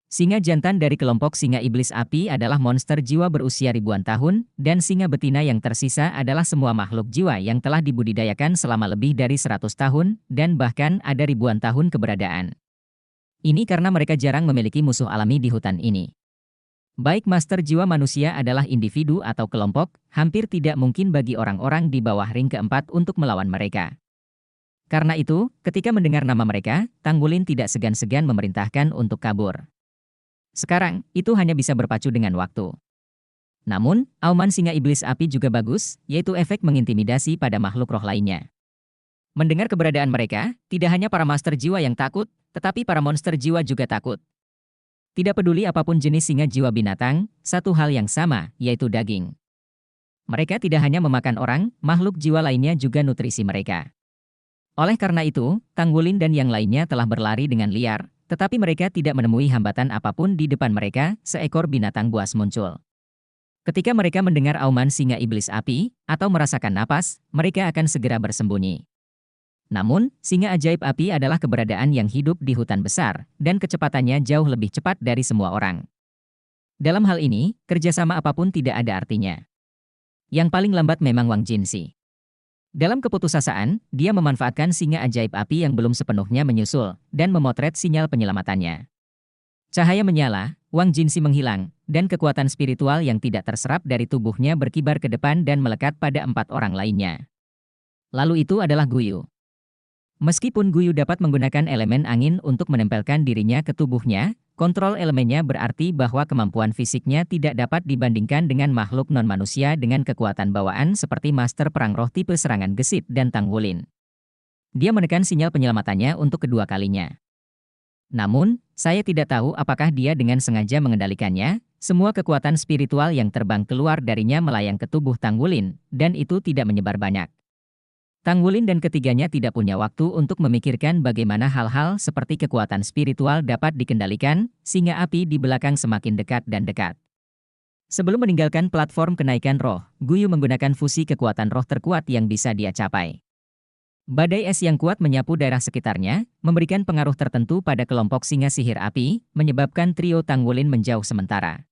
Singa jantan dari kelompok singa iblis api adalah monster jiwa berusia ribuan tahun, dan singa betina yang tersisa adalah semua makhluk jiwa yang telah dibudidayakan selama lebih dari 100 tahun, dan bahkan ada ribuan tahun keberadaan. Ini karena mereka jarang memiliki musuh alami di hutan ini. Baik master jiwa manusia adalah individu atau kelompok, hampir tidak mungkin bagi orang-orang di bawah ring keempat untuk melawan mereka. Karena itu, ketika mendengar nama mereka, Tanggulin tidak segan-segan memerintahkan untuk kabur. Sekarang, itu hanya bisa berpacu dengan waktu. Namun, auman singa iblis api juga bagus, yaitu efek mengintimidasi pada makhluk roh lainnya. Mendengar keberadaan mereka, tidak hanya para master jiwa yang takut, tetapi para monster jiwa juga takut. Tidak peduli apapun jenis singa jiwa binatang, satu hal yang sama, yaitu daging. Mereka tidak hanya memakan orang, makhluk jiwa lainnya juga nutrisi mereka. Oleh karena itu, Tanggulin dan yang lainnya telah berlari dengan liar, tetapi mereka tidak menemui hambatan apapun di depan mereka, seekor binatang buas muncul. Ketika mereka mendengar auman singa iblis api, atau merasakan napas, mereka akan segera bersembunyi. Namun, singa ajaib api adalah keberadaan yang hidup di hutan besar, dan kecepatannya jauh lebih cepat dari semua orang. Dalam hal ini, kerjasama apapun tidak ada artinya. Yang paling lambat memang Wang Jinsi. Dalam keputusasaan, dia memanfaatkan singa ajaib api yang belum sepenuhnya menyusul, dan memotret sinyal penyelamatannya. Cahaya menyala, Wang Jinsi menghilang, dan kekuatan spiritual yang tidak terserap dari tubuhnya berkibar ke depan dan melekat pada 4 orang lainnya. Lalu itu adalah Guyu. Meskipun Guyu dapat menggunakan elemen angin untuk menempelkan dirinya ke tubuhnya, kontrol elemennya berarti bahwa kemampuan fisiknya tidak dapat dibandingkan dengan makhluk non-manusia dengan kekuatan bawaan seperti master perang roh tipe serangan gesit dan Tanggulin. Dia menekan sinyal penyelamatannya untuk kedua kalinya. Namun, saya tidak tahu apakah dia dengan sengaja mengendalikannya. Semua kekuatan spiritual yang terbang keluar darinya melayang ke tubuh Tang Wulin, dan itu tidak menyebar banyak. Tang Wulin dan ketiganya tidak punya waktu untuk memikirkan bagaimana hal-hal seperti kekuatan spiritual dapat dikendalikan, singa api di belakang semakin dekat dan dekat. Sebelum meninggalkan platform kenaikan roh, Guyu menggunakan fusi kekuatan roh terkuat yang bisa dia capai. Badai es yang kuat menyapu daerah sekitarnya, memberikan pengaruh tertentu pada kelompok singa sihir api, menyebabkan trio Tang Wulin menjauh sementara.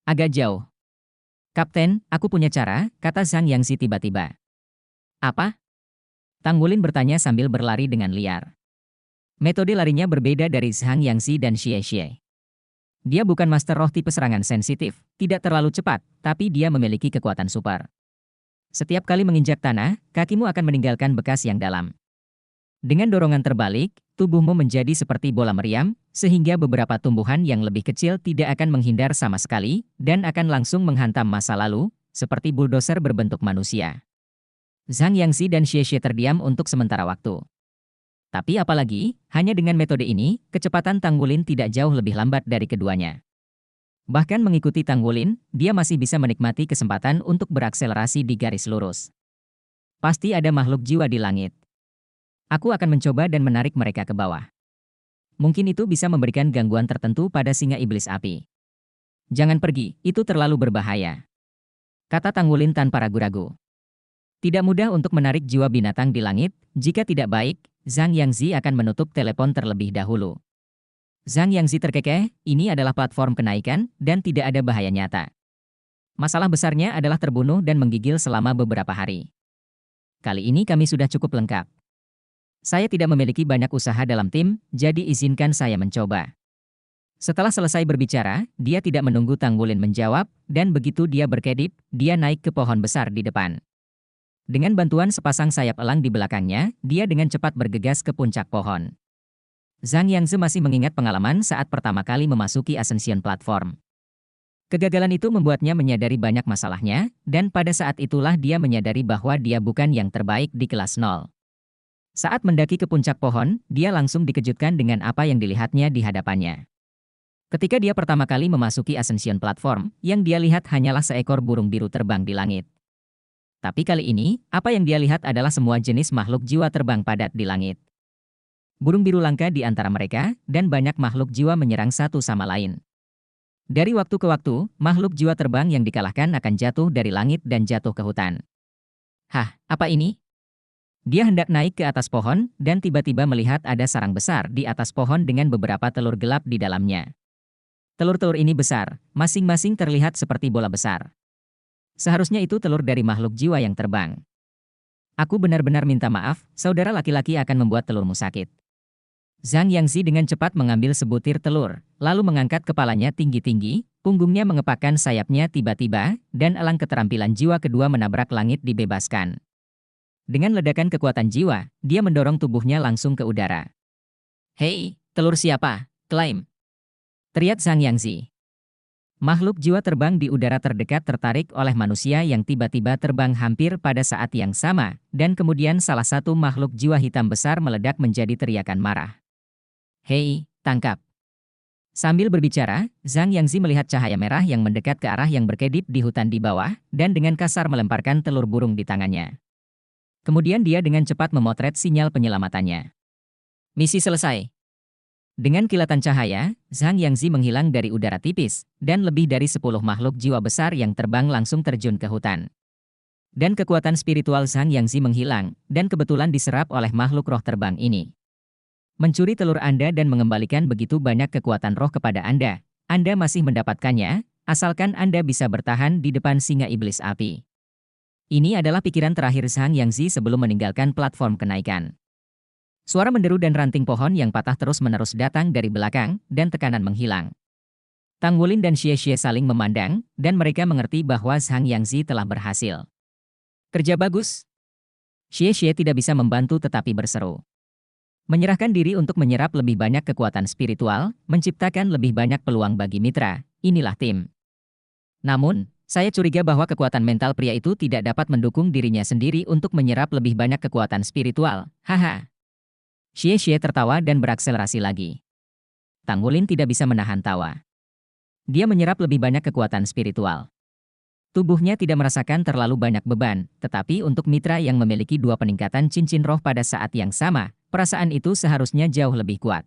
Agak jauh. Kapten, aku punya cara, kata Zhang Yangzi tiba-tiba. Apa? Tang Wulin bertanya sambil berlari dengan liar. Metode larinya berbeda dari Zhang Yangzi dan Xie Xie. Dia bukan master roh tipe serangan sensitif, tidak terlalu cepat, tapi dia memiliki kekuatan super. Setiap kali menginjak tanah, kakimu akan meninggalkan bekas yang dalam. Dengan dorongan terbalik, tubuhmu menjadi seperti bola meriam, sehingga beberapa tumbuhan yang lebih kecil tidak akan menghindar sama sekali, dan akan langsung menghantam masa lalu, seperti bulldozer berbentuk manusia. Zhang Yangzi dan Xie Xie terdiam untuk sementara waktu. Tapi apalagi, hanya dengan metode ini, kecepatan Tang Wulin tidak jauh lebih lambat dari keduanya. Bahkan mengikuti Tang Wulin, dia masih bisa menikmati kesempatan untuk berakselerasi di garis lurus. Pasti ada makhluk jiwa di langit. Aku akan mencoba dan menarik mereka ke bawah. Mungkin itu bisa memberikan gangguan tertentu pada singa iblis api. Jangan pergi, itu terlalu berbahaya, kata Tang Wulin tanpa ragu-ragu. Tidak mudah untuk menarik jiwa binatang di langit, jika tidak baik, Zhang Yangzi akan menutup telepon terlebih dahulu. Zhang Yangzi terkekeh, ini adalah platform kenaikan, dan tidak ada bahaya nyata. Masalah besarnya adalah terbunuh dan menggigil selama beberapa hari. Kali ini kami sudah cukup lengkap. Saya tidak memiliki banyak usaha dalam tim, jadi izinkan saya mencoba. Setelah selesai berbicara, dia tidak menunggu Tang Wulin menjawab, dan begitu dia berkedip, dia naik ke pohon besar di depan. Dengan bantuan sepasang sayap elang di belakangnya, dia dengan cepat bergegas ke puncak pohon. Zhang Yangzi masih mengingat pengalaman saat pertama kali memasuki Ascension Platform. Kegagalan itu membuatnya menyadari banyak masalahnya, dan pada saat itulah dia menyadari bahwa dia bukan yang terbaik di kelas 0. Saat mendaki ke puncak pohon, dia langsung dikejutkan dengan apa yang dilihatnya di hadapannya. Ketika dia pertama kali memasuki Ascension Platform, yang dia lihat hanyalah seekor burung biru terbang di langit. Tapi kali ini, apa yang dia lihat adalah semua jenis makhluk jiwa terbang padat di langit. Burung biru langka di antara mereka, dan banyak makhluk jiwa menyerang satu sama lain. Dari waktu ke waktu, makhluk jiwa terbang yang dikalahkan akan jatuh dari langit dan jatuh ke hutan. Hah, apa ini? Dia hendak naik ke atas pohon, dan tiba-tiba melihat ada sarang besar di atas pohon dengan beberapa telur gelap di dalamnya. Telur-telur ini besar, masing-masing terlihat seperti bola besar. Seharusnya itu telur dari makhluk jiwa yang terbang. Aku benar-benar minta maaf, saudara laki-laki akan membuat telurmu sakit. Zhang Yangzi dengan cepat mengambil sebutir telur, lalu mengangkat kepalanya tinggi-tinggi, punggungnya mengepakkan sayapnya tiba-tiba, dan elang keterampilan jiwa kedua menabrak langit dibebaskan. Dengan ledakan kekuatan jiwa, dia mendorong tubuhnya langsung ke udara. Hei, telur siapa? Klaim! Teriak Zhang Yangzi. Makhluk jiwa terbang di udara terdekat tertarik oleh manusia yang tiba-tiba terbang hampir pada saat yang sama, dan kemudian salah satu makhluk jiwa hitam besar meledak menjadi teriakan marah. Hei, tangkap! Sambil berbicara, Zhang Yangzi melihat cahaya merah yang mendekat ke arah yang berkedip di hutan di bawah, dan dengan kasar melemparkan telur burung di tangannya. Kemudian dia dengan cepat memotret sinyal penyelamatannya. Misi selesai. Dengan kilatan cahaya, Zhang Yangzi menghilang dari udara tipis, dan lebih dari 10 makhluk jiwa besar yang terbang langsung terjun ke hutan. Dan kekuatan spiritual Zhang Yangzi menghilang, dan kebetulan diserap oleh makhluk roh terbang ini. Mencuri telur Anda dan mengembalikan begitu banyak kekuatan roh kepada Anda masih mendapatkannya, asalkan Anda bisa bertahan di depan singa iblis api. Ini adalah pikiran terakhir Zhang Yangzi sebelum meninggalkan platform kenaikan. Suara menderu dan ranting pohon yang patah terus-menerus datang dari belakang, dan tekanan menghilang. Tang Wulin dan Xie Xie saling memandang, dan mereka mengerti bahwa Zhang Yangzi telah berhasil. Kerja bagus. Xie Xie tidak bisa membantu tetapi berseru. Menyerahkan diri untuk menyerap lebih banyak kekuatan spiritual, menciptakan lebih banyak peluang bagi mitra, inilah tim. Namun, saya curiga bahwa kekuatan mental pria itu tidak dapat mendukung dirinya sendiri untuk menyerap lebih banyak kekuatan spiritual, haha. Xie Xie tertawa dan berakselerasi lagi. Tang Wulin tidak bisa menahan tawa. Dia menyerap lebih banyak kekuatan spiritual. Tubuhnya tidak merasakan terlalu banyak beban, tetapi untuk mitra yang memiliki dua peningkatan cincin roh pada saat yang sama, perasaan itu seharusnya jauh lebih kuat.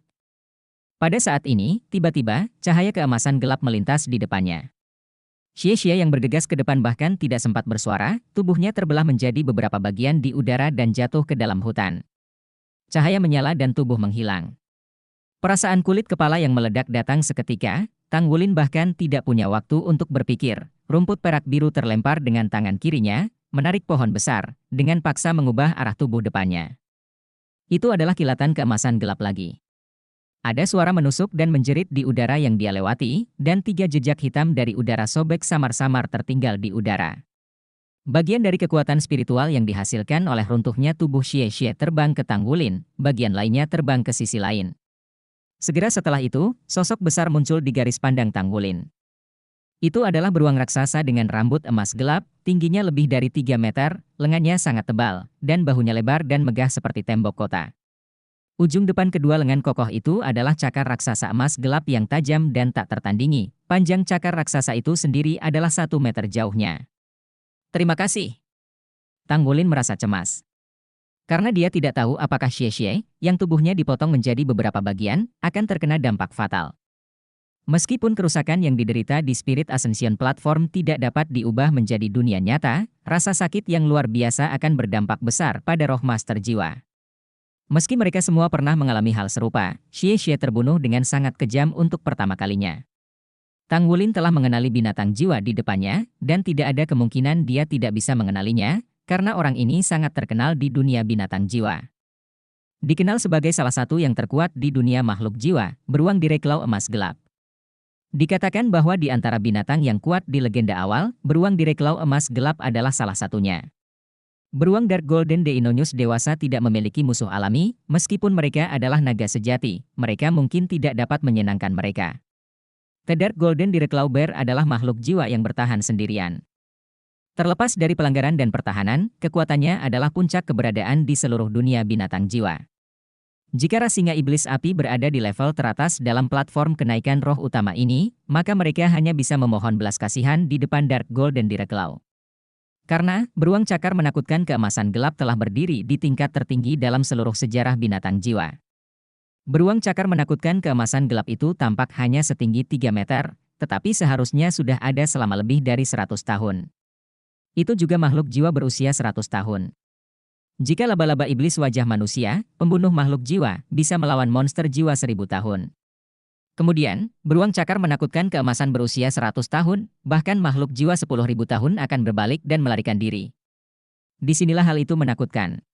Pada saat ini, tiba-tiba, cahaya keemasan gelap melintas di depannya. Xie yang bergegas ke depan bahkan tidak sempat bersuara, tubuhnya terbelah menjadi beberapa bagian di udara dan jatuh ke dalam hutan. Cahaya menyala dan tubuh menghilang. Perasaan kulit kepala yang meledak datang seketika, Tang Wulin bahkan tidak punya waktu untuk berpikir. Rumput perak biru terlempar dengan tangan kirinya, menarik pohon besar, dengan paksa mengubah arah tubuh depannya. Itu adalah kilatan keemasan gelap lagi. Ada suara menusuk dan menjerit di udara yang dia lewati, dan 3 jejak hitam dari udara sobek samar-samar tertinggal di udara. Bagian dari kekuatan spiritual yang dihasilkan oleh runtuhnya tubuh Xie terbang ke Tang Wulin, bagian lainnya terbang ke sisi lain. Segera setelah itu, sosok besar muncul di garis pandang Tang Wulin. Itu adalah beruang raksasa dengan rambut emas gelap, tingginya lebih dari 3 meter, lengannya sangat tebal, dan bahunya lebar dan megah seperti tembok kota. Ujung depan kedua lengan kokoh itu adalah cakar raksasa emas gelap yang tajam dan tak tertandingi. Panjang cakar raksasa itu sendiri adalah 1 meter jauhnya. Terima kasih. Tang Wulin merasa cemas. Karena dia tidak tahu apakah Xie, yang tubuhnya dipotong menjadi beberapa bagian, akan terkena dampak fatal. Meskipun kerusakan yang diderita di Spirit Ascension Platform tidak dapat diubah menjadi dunia nyata, rasa sakit yang luar biasa akan berdampak besar pada roh master jiwa. Meski mereka semua pernah mengalami hal serupa, Xie terbunuh dengan sangat kejam untuk pertama kalinya. Tang Wulin telah mengenali binatang jiwa di depannya, dan tidak ada kemungkinan dia tidak bisa mengenalinya, karena orang ini sangat terkenal di dunia binatang jiwa. Dikenal sebagai salah satu yang terkuat di dunia makhluk jiwa, beruang direklau emas gelap. Dikatakan bahwa di antara binatang yang kuat di legenda awal, beruang direklau emas gelap adalah salah satunya. Beruang Dark Golden Deinonychus dewasa tidak memiliki musuh alami, meskipun mereka adalah naga sejati, mereka mungkin tidak dapat menyenangkan mereka. The Dark Golden Direclau Bear adalah makhluk jiwa yang bertahan sendirian. Terlepas dari pelanggaran dan pertahanan, kekuatannya adalah puncak keberadaan di seluruh dunia binatang jiwa. Jika ras singa iblis api berada di level teratas dalam platform kenaikan roh utama ini, maka mereka hanya bisa memohon belas kasihan di depan Dark Golden Direclau. Karena, beruang cakar menakutkan keemasan gelap telah berdiri di tingkat tertinggi dalam seluruh sejarah binatang jiwa. Beruang cakar menakutkan keemasan gelap itu tampak hanya setinggi 3 meter, tetapi seharusnya sudah ada selama lebih dari 100 tahun. Itu juga makhluk jiwa berusia 100 tahun. Jika laba-laba iblis wajah manusia, pembunuh makhluk jiwa, bisa melawan monster jiwa 1000 tahun. Kemudian, beruang cakar menakutkan keemasan berusia 100 tahun, bahkan makhluk jiwa 10.000 tahun akan berbalik dan melarikan diri. Disinilah hal itu menakutkan.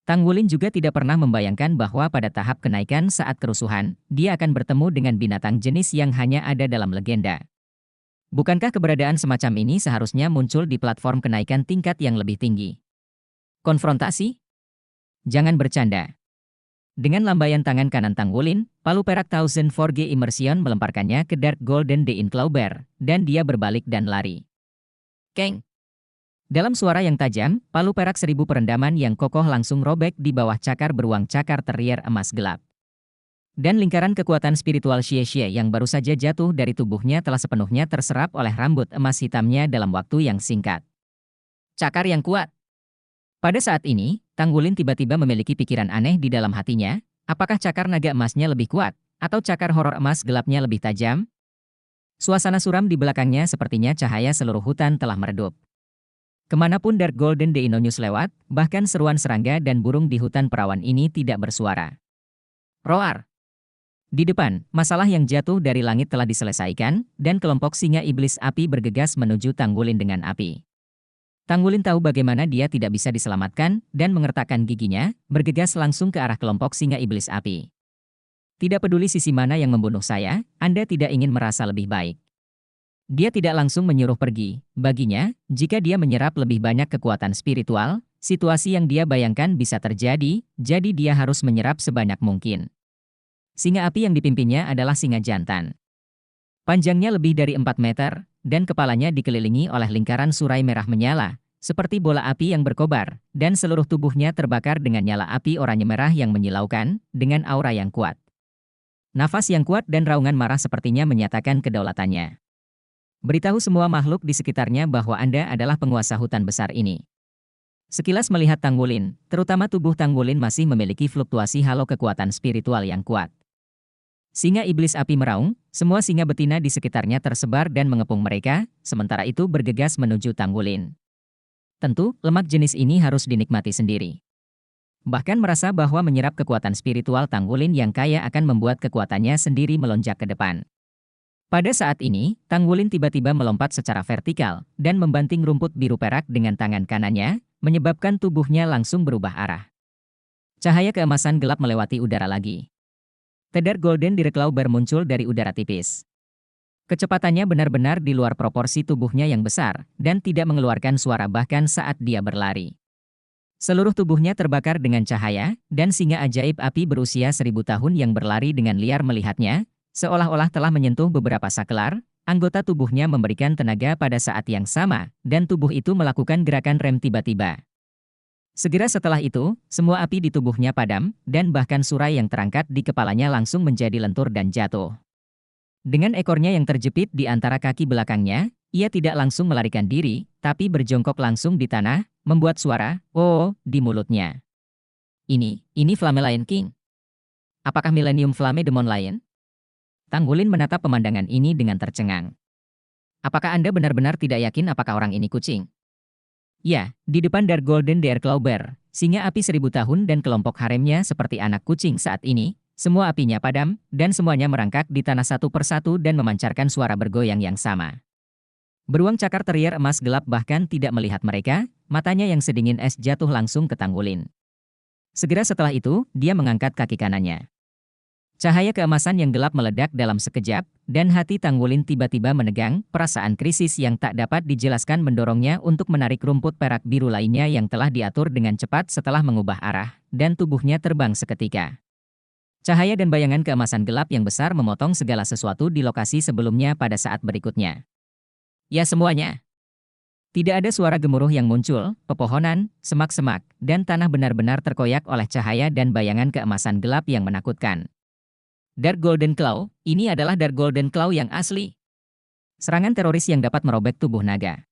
Tang Wulin juga tidak pernah membayangkan bahwa pada tahap kenaikan saat kerusuhan, dia akan bertemu dengan binatang jenis yang hanya ada dalam legenda. Bukankah keberadaan semacam ini seharusnya muncul di platform kenaikan tingkat yang lebih tinggi? Konfrontasi? Jangan bercanda. Dengan lambaian tangan kanan Tang Wulin, palu perak Thousand Forge Immersion melemparkannya ke Dark Golden Deinclaw Bear, dan dia berbalik dan lari. Keng! Dalam suara yang tajam, palu perak 1000 perendaman yang kokoh langsung robek di bawah cakar beruang cakar terrier emas gelap. Dan lingkaran kekuatan spiritual Xie yang baru saja jatuh dari tubuhnya telah sepenuhnya terserap oleh rambut emas hitamnya dalam waktu yang singkat. Cakar yang kuat! Pada saat ini, Tang Wulin tiba-tiba memiliki pikiran aneh di dalam hatinya, apakah cakar naga emasnya lebih kuat, atau cakar horor emas gelapnya lebih tajam? Suasana suram di belakangnya sepertinya cahaya seluruh hutan telah meredup. Kemanapun Dark Golden Deinonychus lewat, bahkan seruan serangga dan burung di hutan perawan ini tidak bersuara. Roar! Di depan, masalah yang jatuh dari langit telah diselesaikan, dan kelompok singa iblis api bergegas menuju Tang Wulin dengan api. Tang Wulin tahu bagaimana dia tidak bisa diselamatkan, dan mengertakkan giginya, bergegas langsung ke arah kelompok singa iblis api. Tidak peduli sisi mana yang membunuh saya, Anda tidak ingin merasa lebih baik. Dia tidak langsung menyuruh pergi, baginya, jika dia menyerap lebih banyak kekuatan spiritual, situasi yang dia bayangkan bisa terjadi, jadi dia harus menyerap sebanyak mungkin. Singa api yang dipimpinnya adalah singa jantan. Panjangnya lebih dari 4 meter, dan kepalanya dikelilingi oleh lingkaran surai merah menyala, seperti bola api yang berkobar, dan seluruh tubuhnya terbakar dengan nyala api oranye merah yang menyilaukan, dengan aura yang kuat. Nafas yang kuat dan raungan marah sepertinya menyatakan kedaulatannya. Beritahu semua makhluk di sekitarnya bahwa Anda adalah penguasa hutan besar ini. Sekilas melihat Tang Wulin, terutama tubuh Tang Wulin masih memiliki fluktuasi halo kekuatan spiritual yang kuat. Singa iblis api meraung, semua singa betina di sekitarnya tersebar dan mengepung mereka, sementara itu bergegas menuju Tang Wulin. Tentu, lemak jenis ini harus dinikmati sendiri. Bahkan merasa bahwa menyerap kekuatan spiritual Tang Wulin yang kaya akan membuat kekuatannya sendiri melonjak ke depan. Pada saat ini, Tang Wulin tiba-tiba melompat secara vertikal dan membanting rumput biru perak dengan tangan kanannya, menyebabkan tubuhnya langsung berubah arah. Cahaya keemasan gelap melewati udara lagi. Tedar golden direct claw muncul dari udara tipis. Kecepatannya benar-benar di luar proporsi tubuhnya yang besar, dan tidak mengeluarkan suara bahkan saat dia berlari. Seluruh tubuhnya terbakar dengan cahaya, dan singa ajaib api berusia 1000 tahun yang berlari dengan liar melihatnya, seolah-olah telah menyentuh beberapa saklar, anggota tubuhnya memberikan tenaga pada saat yang sama, dan tubuh itu melakukan gerakan rem tiba-tiba. Segera setelah itu, semua api di tubuhnya padam, dan bahkan surai yang terangkat di kepalanya langsung menjadi lentur dan jatuh. Dengan ekornya yang terjepit di antara kaki belakangnya, ia tidak langsung melarikan diri, tapi berjongkok langsung di tanah, membuat suara, "Oh," di mulutnya. Ini Flame Lion King. Apakah Millennium Flame Demon Lion? Tang Wulin menatap pemandangan ini dengan tercengang. Apakah Anda benar-benar tidak yakin apakah orang ini kucing? Ya, di depan Dark Golden Deer Claw Bear, singa api 1000 tahun dan kelompok haremnya seperti anak kucing saat ini, semua apinya padam, dan semuanya merangkak di tanah satu persatu dan memancarkan suara bergoyang yang sama. Beruang cakar terier emas gelap bahkan tidak melihat mereka, matanya yang sedingin es jatuh langsung ke Tang Wulin. Segera setelah itu, dia mengangkat kaki kanannya. Cahaya keemasan yang gelap meledak dalam sekejap, dan hati Tang Wulin tiba-tiba menegang, perasaan krisis yang tak dapat dijelaskan mendorongnya untuk menarik rumput perak biru lainnya yang telah diatur dengan cepat setelah mengubah arah, dan tubuhnya terbang seketika. Cahaya dan bayangan keemasan gelap yang besar memotong segala sesuatu di lokasi sebelumnya pada saat berikutnya. Ya semuanya. Tidak ada suara gemuruh yang muncul, pepohonan, semak-semak, dan tanah benar-benar terkoyak oleh cahaya dan bayangan keemasan gelap yang menakutkan. Dark Golden Claw, ini adalah Dark Golden Claw yang asli. Serangan teroris yang dapat merobek tubuh naga.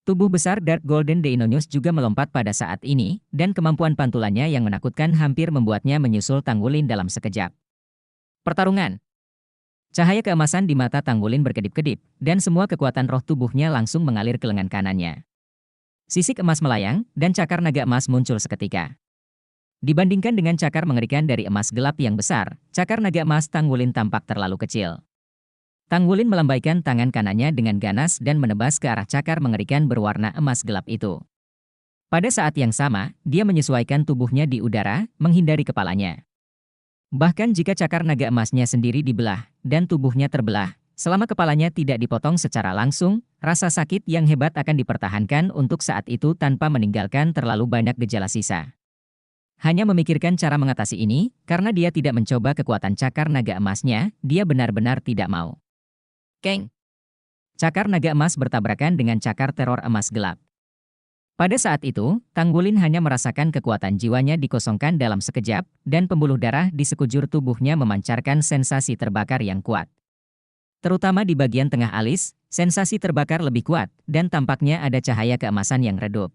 Tubuh besar Dark Golden Deinonychus juga melompat pada saat ini, dan kemampuan pantulannya yang menakutkan hampir membuatnya menyusul Tang Wulin dalam sekejap. Pertarungan. Cahaya keemasan di mata Tang Wulin berkedip-kedip, dan semua kekuatan roh tubuhnya langsung mengalir ke lengan kanannya. Sisik emas melayang, dan cakar naga emas muncul seketika. Dibandingkan dengan cakar mengerikan dari emas gelap yang besar, cakar naga emas Tang Wulin tampak terlalu kecil. Tang Wulin melambaikan tangan kanannya dengan ganas dan menebas ke arah cakar mengerikan berwarna emas gelap itu. Pada saat yang sama, dia menyesuaikan tubuhnya di udara, menghindari kepalanya. Bahkan jika cakar naga emasnya sendiri dibelah, dan tubuhnya terbelah, selama kepalanya tidak dipotong secara langsung, rasa sakit yang hebat akan dipertahankan untuk saat itu tanpa meninggalkan terlalu banyak gejala sisa. Hanya memikirkan cara mengatasi ini, karena dia tidak mencoba kekuatan cakar naga emasnya, dia benar-benar tidak mau. Keng! Cakar naga emas bertabrakan dengan cakar teror emas gelap. Pada saat itu, Tang Wulin hanya merasakan kekuatan jiwanya dikosongkan dalam sekejap, dan pembuluh darah di sekujur tubuhnya memancarkan sensasi terbakar yang kuat. Terutama di bagian tengah alis, sensasi terbakar lebih kuat, dan tampaknya ada cahaya keemasan yang redup.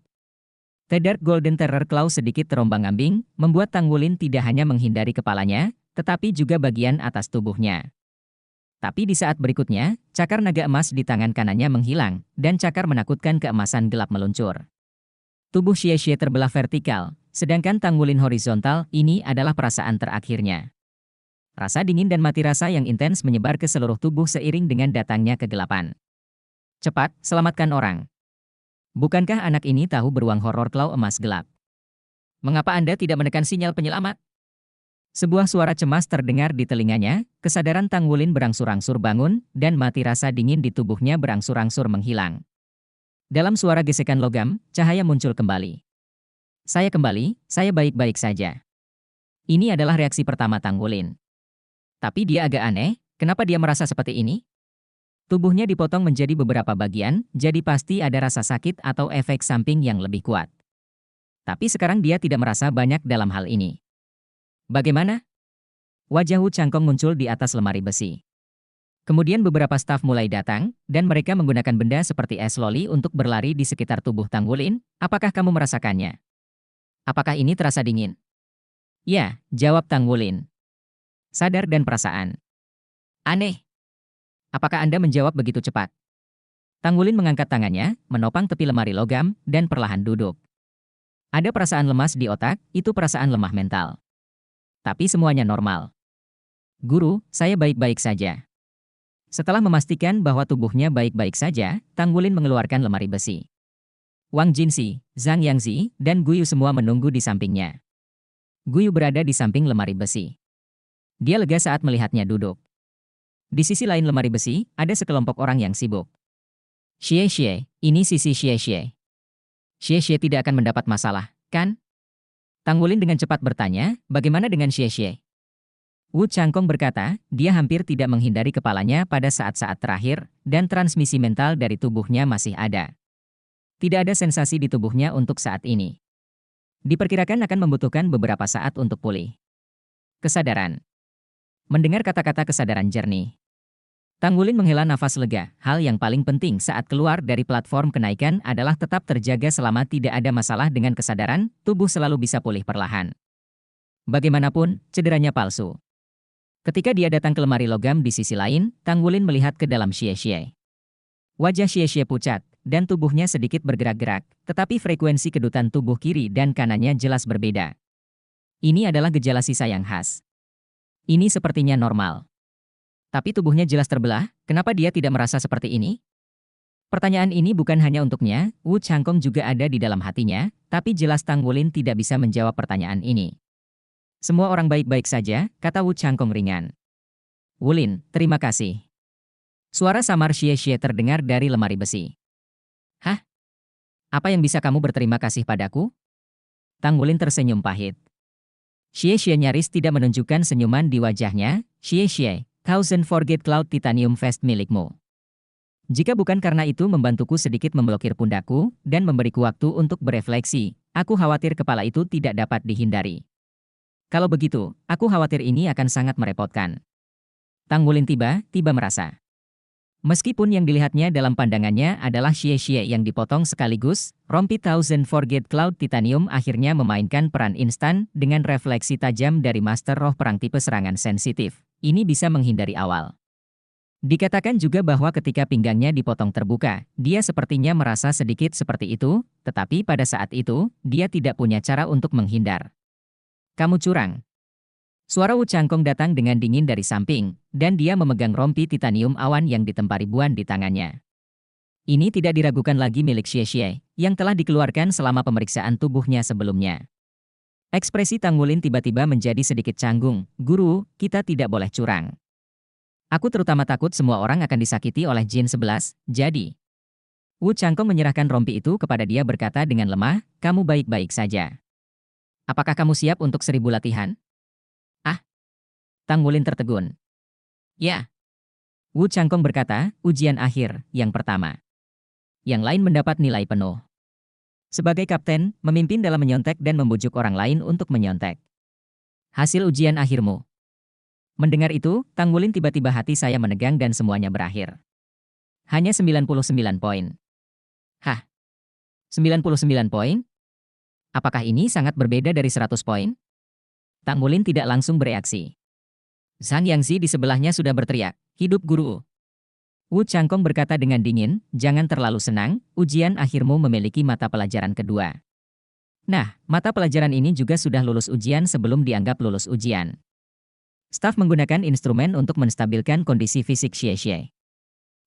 The Dark Golden Terror Claw sedikit terombang-ambing, membuat Tang Wulin tidak hanya menghindari kepalanya, tetapi juga bagian atas tubuhnya. Tapi di saat berikutnya, cakar naga emas di tangan kanannya menghilang, dan cakar menakutkan keemasan gelap meluncur. Tubuh Xie terbelah vertikal, sedangkan Tang Wulin horizontal, ini adalah perasaan terakhirnya. Rasa dingin dan mati rasa yang intens menyebar ke seluruh tubuh seiring dengan datangnya kegelapan. Cepat, selamatkan orang. Bukankah anak ini tahu beruang horor claw emas gelap? Mengapa Anda tidak menekan sinyal penyelamat? Sebuah suara cemas terdengar di telinganya, kesadaran Tang Wulin berangsur-angsur bangun, dan mati rasa dingin di tubuhnya berangsur-angsur menghilang. Dalam suara gesekan logam, cahaya muncul kembali. Saya kembali, saya baik-baik saja. Ini adalah reaksi pertama Tang Wulin. Tapi dia agak aneh, kenapa dia merasa seperti ini? Tubuhnya dipotong menjadi beberapa bagian, jadi pasti ada rasa sakit atau efek samping yang lebih kuat. Tapi sekarang dia tidak merasa banyak dalam hal ini. Bagaimana? Wajah Wu Changkong muncul di atas lemari besi. Kemudian beberapa staf mulai datang, dan mereka menggunakan benda seperti es loli untuk berlari di sekitar tubuh Tanggulin. Apakah kamu merasakannya? Apakah ini terasa dingin? Ya, jawab Tanggulin. Sadar dan perasaan. Aneh. Apakah Anda menjawab begitu cepat? Tanggulin mengangkat tangannya, menopang tepi lemari logam, dan perlahan duduk. Ada perasaan lemas di otak, itu perasaan lemah mental. Tapi semuanya normal. Guru, saya baik-baik saja. Setelah memastikan bahwa tubuhnya baik-baik saja, Tanggulin mengeluarkan lemari besi. Wang Jinxi, Zhang Yangzi, dan Guyu semua menunggu di sampingnya. Guyu berada di samping lemari besi. Dia lega saat melihatnya duduk. Di sisi lain lemari besi, ada sekelompok orang yang sibuk. Xie, ini sisi Xie. Xie tidak akan mendapat masalah, kan? Tanggulin dengan cepat bertanya, bagaimana dengan Xie? Wu Changkong berkata, dia hampir tidak menghindari kepalanya pada saat-saat terakhir, dan transmisi mental dari tubuhnya masih ada. Tidak ada sensasi di tubuhnya untuk saat ini. Diperkirakan akan membutuhkan beberapa saat untuk pulih. Kesadaran. Mendengar kata-kata kesadaran jernih, Tanggulin menghela nafas lega. Hal yang paling penting saat keluar dari platform kenaikan adalah tetap terjaga selama tidak ada masalah dengan kesadaran, tubuh selalu bisa pulih perlahan. Bagaimanapun, cederanya palsu. Ketika dia datang ke lemari logam di sisi lain, Tanggulin melihat ke dalam Xie. Wajah Xie pucat, dan tubuhnya sedikit bergerak-gerak, tetapi frekuensi kedutan tubuh kiri dan kanannya jelas berbeda. Ini adalah gejala sisa yang khas. Ini sepertinya normal. Tapi tubuhnya jelas terbelah, kenapa dia tidak merasa seperti ini? Pertanyaan ini bukan hanya untuknya, Wu Changkong juga ada di dalam hatinya, tapi jelas Tanggulin tidak bisa menjawab pertanyaan ini. Semua orang baik-baik saja, kata Wu Changkong ringan. Wulin, terima kasih. Suara samar Xie terdengar dari lemari besi. Hah? Apa yang bisa kamu berterima kasih padaku? Tanggulin tersenyum pahit. Xie nyaris tidak menunjukkan senyuman di wajahnya. Xie, Thousand Forget Cloud Titanium Vest milikmu. Jika bukan karena itu membantuku sedikit memblokir pundakku, dan memberiku waktu untuk berefleksi, aku khawatir kepala itu tidak dapat dihindari. Kalau begitu, aku khawatir ini akan sangat merepotkan. Tanggulin tiba-tiba merasa. Meskipun yang dilihatnya dalam pandangannya adalah Xie yang dipotong sekaligus, rompi Thousand Forget Cloud Titanium akhirnya memainkan peran instan dengan refleksi tajam dari Master Roh Perang tipe serangan sensitif. Ini bisa menghindari awal. Dikatakan juga bahwa ketika pinggangnya dipotong terbuka, dia sepertinya merasa sedikit seperti itu, tetapi pada saat itu, dia tidak punya cara untuk menghindar. Kamu curang. Suara Wu Changkong datang dengan dingin dari samping, dan dia memegang rompi titanium awan yang ditempa ribuan di tangannya. Ini tidak diragukan lagi milik Xie, yang telah dikeluarkan selama pemeriksaan tubuhnya sebelumnya. Ekspresi Tanggulin tiba-tiba menjadi sedikit canggung. Guru, kita tidak boleh curang. Aku terutama takut semua orang akan disakiti oleh Jin 11, jadi. Wu Changkong menyerahkan rompi itu kepada dia berkata dengan lemah, kamu baik-baik saja. Apakah kamu siap untuk 1000 latihan? Ah? Tanggulin tertegun. Ya. Wu Changkong berkata, ujian akhir, yang pertama. Yang lain mendapat nilai penuh. Sebagai kapten, memimpin dalam menyontek dan membujuk orang lain untuk menyontek. Hasil ujian akhirmu. Mendengar itu, Tanggulin tiba-tiba hati saya menegang dan semuanya berakhir. Hanya 99 poin. Hah? 99 poin? Apakah ini sangat berbeda dari 100 poin? Tanggulin tidak langsung bereaksi. Zhang Yangzi di sebelahnya sudah berteriak, hidup guru. Wu Changkong berkata dengan dingin, jangan terlalu senang, ujian akhirmu memiliki mata pelajaran kedua. Nah, mata pelajaran ini juga sudah lulus ujian sebelum dianggap lulus ujian. Staf menggunakan instrumen untuk menstabilkan kondisi fisik Xie.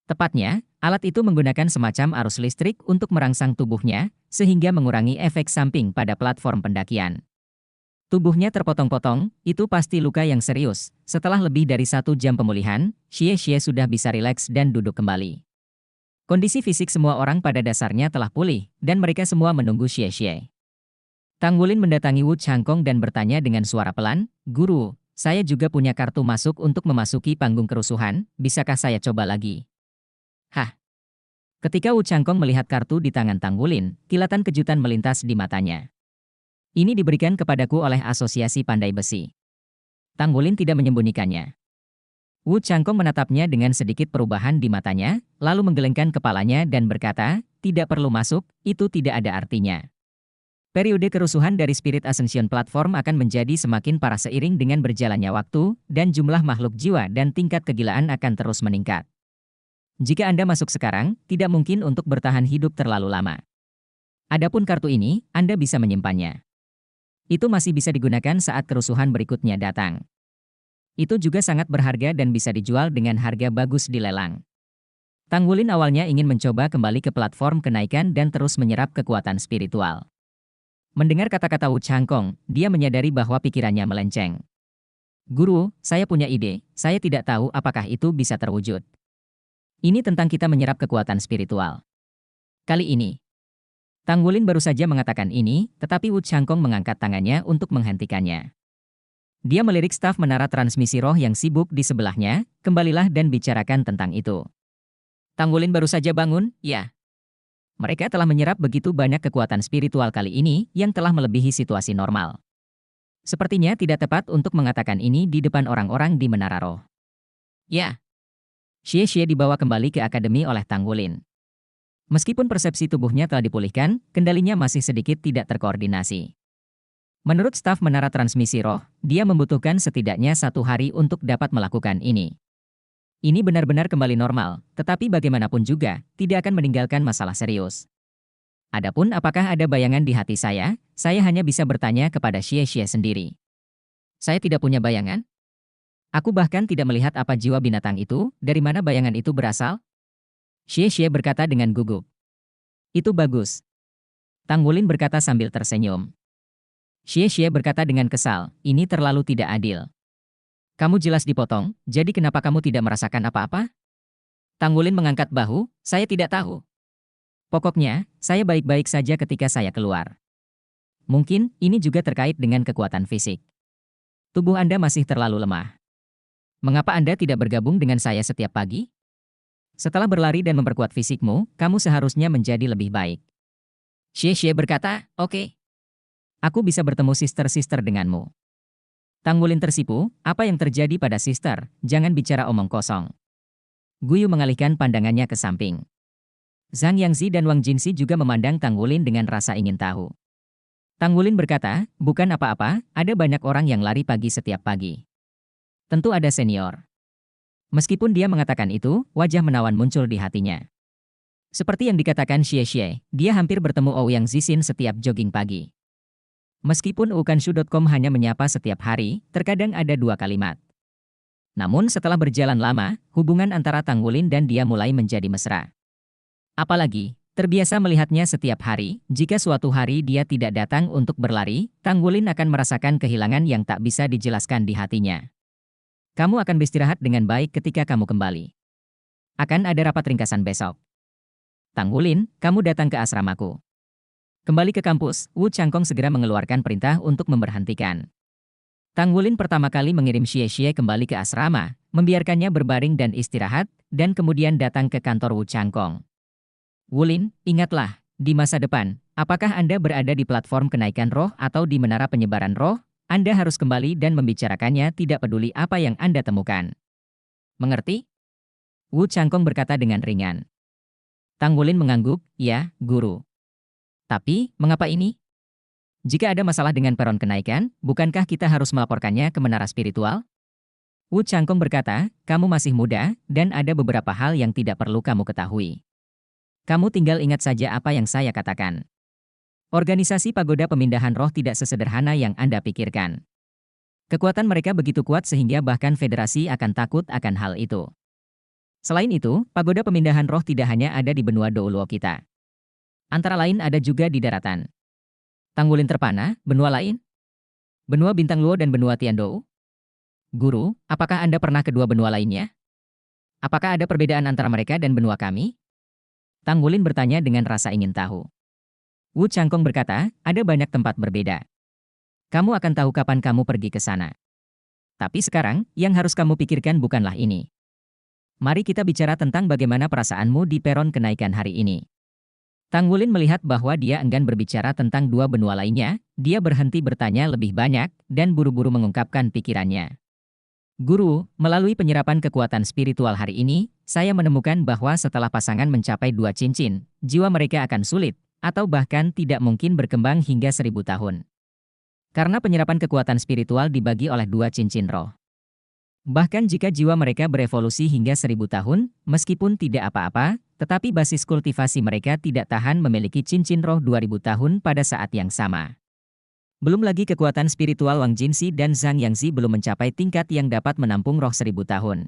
Tepatnya, alat itu menggunakan semacam arus listrik untuk merangsang tubuhnya, sehingga mengurangi efek samping pada platform pendakian. Tubuhnya terpotong-potong, itu pasti luka yang serius. Setelah lebih dari 1 jam pemulihan, Xie sudah bisa rileks dan duduk kembali. Kondisi fisik semua orang pada dasarnya telah pulih, dan mereka semua menunggu Xie. Tanggulin mendatangi Wu Changkong dan bertanya dengan suara pelan, Guru, saya juga punya kartu masuk untuk memasuki panggung kerusuhan, bisakah saya coba lagi? Hah? Ketika Wu Changkong melihat kartu di tangan Tanggulin, kilatan kejutan melintas di matanya. Ini diberikan kepadaku oleh Asosiasi Pandai Besi. Tang Wulin tidak menyembunyikannya. Wu Changkong menatapnya dengan sedikit perubahan di matanya, lalu menggelengkan kepalanya dan berkata, tidak perlu masuk, itu tidak ada artinya. Periode kerusuhan dari Spirit Ascension Platform akan menjadi semakin parah seiring dengan berjalannya waktu, dan jumlah makhluk jiwa dan tingkat kegilaan akan terus meningkat. Jika Anda masuk sekarang, tidak mungkin untuk bertahan hidup terlalu lama. Adapun kartu ini, Anda bisa menyimpannya. Itu masih bisa digunakan saat kerusuhan berikutnya datang. Itu juga sangat berharga dan bisa dijual dengan harga bagus di lelang. Tang Wulin awalnya ingin mencoba kembali ke platform kenaikan dan terus menyerap kekuatan spiritual. Mendengar kata-kata Wu Changkong, dia menyadari bahwa pikirannya melenceng. Guru, saya punya ide, saya tidak tahu apakah itu bisa terwujud. Ini tentang kita menyerap kekuatan spiritual. Kali ini, Tang Wulin baru saja mengatakan ini, tetapi Wu Changkong mengangkat tangannya untuk menghentikannya. Dia melirik staf menara transmisi roh yang sibuk di sebelahnya, kembalilah dan bicarakan tentang itu. Tang Wulin baru saja bangun, ya. Mereka telah menyerap begitu banyak kekuatan spiritual kali ini yang telah melebihi situasi normal. Sepertinya tidak tepat untuk mengatakan ini di depan orang-orang di menara roh. Ya. Xie dibawa kembali ke akademi oleh Tang Wulin. Meskipun persepsi tubuhnya telah dipulihkan, kendalinya masih sedikit tidak terkoordinasi. Menurut staf menara transmisi roh, dia membutuhkan setidaknya 1 hari untuk dapat melakukan ini. Ini benar-benar kembali normal, tetapi bagaimanapun juga, tidak akan meninggalkan masalah serius. Adapun apakah ada bayangan di hati saya hanya bisa bertanya kepada Xie sendiri. Saya tidak punya bayangan. Aku bahkan tidak melihat apa jiwa binatang itu, dari mana bayangan itu berasal? Xie berkata dengan gugup. Itu bagus. Tang Wulin berkata sambil tersenyum. Xie berkata dengan kesal, ini terlalu tidak adil. Kamu jelas dipotong, jadi kenapa kamu tidak merasakan apa-apa? Tang Wulin mengangkat bahu, saya tidak tahu. Pokoknya, saya baik-baik saja ketika saya keluar. Mungkin, ini juga terkait dengan kekuatan fisik. Tubuh Anda masih terlalu lemah. Mengapa Anda tidak bergabung dengan saya setiap pagi? Setelah berlari dan memperkuat fisikmu, kamu seharusnya menjadi lebih baik. Xie berkata, oke. Aku bisa bertemu sister-sister denganmu. Tang Wulin tersipu, apa yang terjadi pada sister, jangan bicara omong kosong. Guyu mengalihkan pandangannya ke samping. Zhang Yangzi dan Wang Jingxi juga memandang Tang Wulin dengan rasa ingin tahu. Tang Wulin berkata, bukan apa-apa, ada banyak orang yang lari pagi setiap pagi. Tentu ada senior. Meskipun dia mengatakan itu, wajah menawan muncul di hatinya. Seperti yang dikatakan Xie, dia hampir bertemu Ouyang Zixin setiap jogging pagi. Meskipun Ukanshu.com hanya menyapa setiap hari, terkadang ada 2 kalimat. Namun setelah berjalan lama, hubungan antara Tang Wulin dan dia mulai menjadi mesra. Apalagi, terbiasa melihatnya setiap hari, jika suatu hari dia tidak datang untuk berlari, Tang Wulin akan merasakan kehilangan yang tak bisa dijelaskan di hatinya. Kamu akan beristirahat dengan baik ketika kamu kembali. Akan ada rapat ringkasan besok. Tang Wulin, kamu datang ke asramaku. Kembali ke kampus, Wu Changkong segera mengeluarkan perintah untuk memberhentikan. Tang Wulin pertama kali mengirim Xie kembali ke asrama, membiarkannya berbaring dan istirahat, dan kemudian datang ke kantor Wu Changkong. Wulin, ingatlah, di masa depan, apakah Anda berada di platform kenaikan roh atau di menara penyebaran roh, Anda harus kembali dan membicarakannya tidak peduli apa yang Anda temukan. Mengerti? Wu Changkong berkata dengan ringan. Tang Wulin mengangguk, ya, guru. Tapi, mengapa ini? Jika ada masalah dengan peron kenaikan, bukankah kita harus melaporkannya ke menara spiritual? Wu Changkong berkata, kamu masih muda, dan ada beberapa hal yang tidak perlu kamu ketahui. Kamu tinggal ingat saja apa yang saya katakan. Organisasi pagoda pemindahan roh tidak sesederhana yang Anda pikirkan. Kekuatan mereka begitu kuat sehingga bahkan federasi akan takut akan hal itu. Selain itu, pagoda pemindahan roh tidak hanya ada di benua Douluo kita. Antara lain ada juga di daratan. Tang Wulin terpana, benua lain? Benua Bintang Luo dan benua Tiandou? Guru, apakah Anda pernah kedua benua lainnya? Apakah ada perbedaan antara mereka dan benua kami? Tang Wulin bertanya dengan rasa ingin tahu. Wu Changkong berkata, ada banyak tempat berbeda. Kamu akan tahu kapan kamu pergi ke sana. Tapi sekarang, yang harus kamu pikirkan bukanlah ini. Mari kita bicara tentang bagaimana perasaanmu di peron kenaikan hari ini. Tang Wulin melihat bahwa dia enggan berbicara tentang 2 benua lainnya, dia berhenti bertanya lebih banyak, dan buru-buru mengungkapkan pikirannya. Guru, melalui penyerapan kekuatan spiritual hari ini, saya menemukan bahwa setelah pasangan mencapai 2 cincin, jiwa mereka akan sulit, atau bahkan tidak mungkin berkembang hingga 1000 tahun. Karena penyerapan kekuatan spiritual dibagi oleh 2 cincin roh. Bahkan jika jiwa mereka berevolusi hingga 1000 tahun, meskipun tidak apa-apa, tetapi basis kultivasi mereka tidak tahan memiliki cincin roh 2000 tahun pada saat yang sama. Belum lagi kekuatan spiritual Wang Jinsi dan Zhang Yangzi belum mencapai tingkat yang dapat menampung roh 1000 tahun.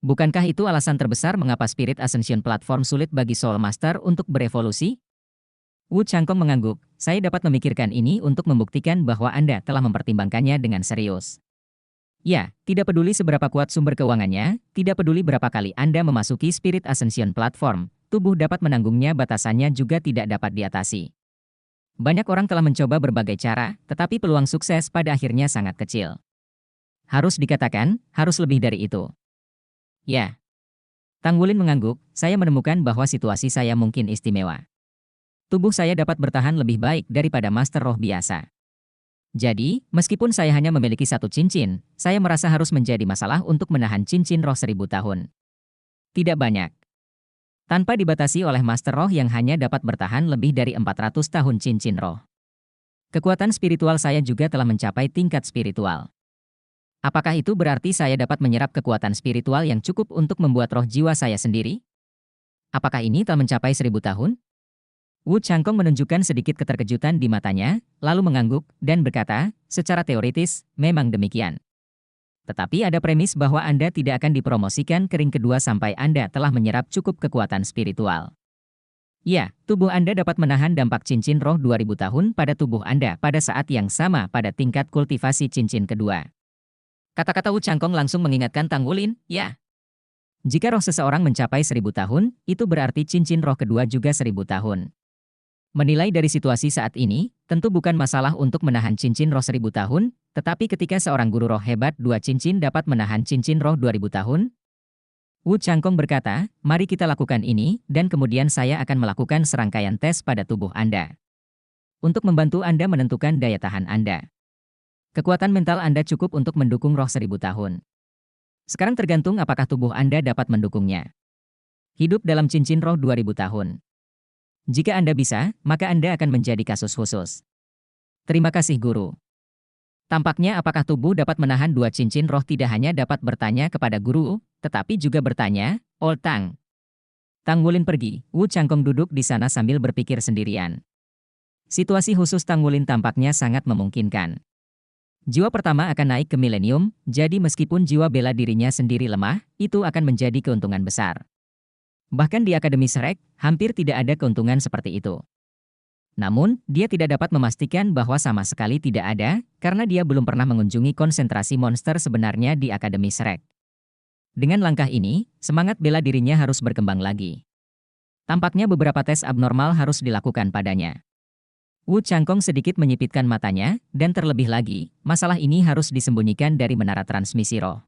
Bukankah itu alasan terbesar mengapa Spirit Ascension Platform sulit bagi Soul Master untuk berevolusi? Wu Changkong mengangguk, saya dapat memikirkan ini untuk membuktikan bahwa Anda telah mempertimbangkannya dengan serius. Ya, tidak peduli seberapa kuat sumber keuangannya, tidak peduli berapa kali Anda memasuki Spirit Ascension Platform, tubuh dapat menanggungnya, batasannya juga tidak dapat diatasi. Banyak orang telah mencoba berbagai cara, tetapi peluang sukses pada akhirnya sangat kecil. Harus dikatakan, harus lebih dari itu. Ya. Tang Wulin mengangguk, saya menemukan bahwa situasi saya mungkin istimewa. Tubuh saya dapat bertahan lebih baik daripada master roh biasa. Jadi, meskipun saya hanya memiliki 1 cincin, saya merasa harus menjadi masalah untuk menahan cincin roh 1000 tahun. Tidak banyak. Tanpa dibatasi oleh master roh yang hanya dapat bertahan lebih dari 400 tahun cincin roh. Kekuatan spiritual saya juga telah mencapai tingkat spiritual. Apakah itu berarti saya dapat menyerap kekuatan spiritual yang cukup untuk membuat roh jiwa saya sendiri? Apakah ini telah mencapai 1000 tahun? Wu Changkong menunjukkan sedikit keterkejutan di matanya, lalu mengangguk, dan berkata, secara teoritis, memang demikian. Tetapi ada premis bahwa Anda tidak akan dipromosikan ke ring kedua sampai Anda telah menyerap cukup kekuatan spiritual. Ya, tubuh Anda dapat menahan dampak cincin roh 2000 tahun pada tubuh Anda pada saat yang sama pada tingkat kultivasi cincin kedua. Kata-kata Wu Changkong langsung mengingatkan Tang Wulin, ya. Jika roh seseorang mencapai 1000 tahun, itu berarti cincin roh kedua juga 1000 tahun. Menilai dari situasi saat ini, tentu bukan masalah untuk menahan cincin roh 1000 tahun, tetapi ketika seorang guru roh hebat 2 cincin dapat menahan cincin roh 2000 tahun? Wu Changkong berkata, mari kita lakukan ini, dan kemudian saya akan melakukan serangkaian tes pada tubuh Anda. Untuk membantu Anda menentukan daya tahan Anda. Kekuatan mental Anda cukup untuk mendukung roh 1000 tahun. Sekarang tergantung apakah tubuh Anda dapat mendukungnya. Hidup dalam cincin roh 2000 tahun. Jika Anda bisa, maka Anda akan menjadi kasus khusus. Terima kasih guru. Tampaknya apakah tubuh dapat menahan 2 cincin roh tidak hanya dapat bertanya kepada guru, tetapi juga bertanya, Old Tang. Tang Wulin pergi, Wu Changkong duduk di sana sambil berpikir sendirian. Situasi khusus Tang Wulin tampaknya sangat memungkinkan. Jiwa pertama akan naik ke milenium, jadi meskipun jiwa bela dirinya sendiri lemah, itu akan menjadi keuntungan besar. Bahkan di Akademi Shrek, hampir tidak ada keuntungan seperti itu. Namun, dia tidak dapat memastikan bahwa sama sekali tidak ada, karena dia belum pernah mengunjungi konsentrasi monster sebenarnya di Akademi Shrek. Dengan langkah ini, semangat bela dirinya harus berkembang lagi. Tampaknya beberapa tes abnormal harus dilakukan padanya. Wu Changkong sedikit menyipitkan matanya, dan terlebih lagi, masalah ini harus disembunyikan dari menara transmisi roh.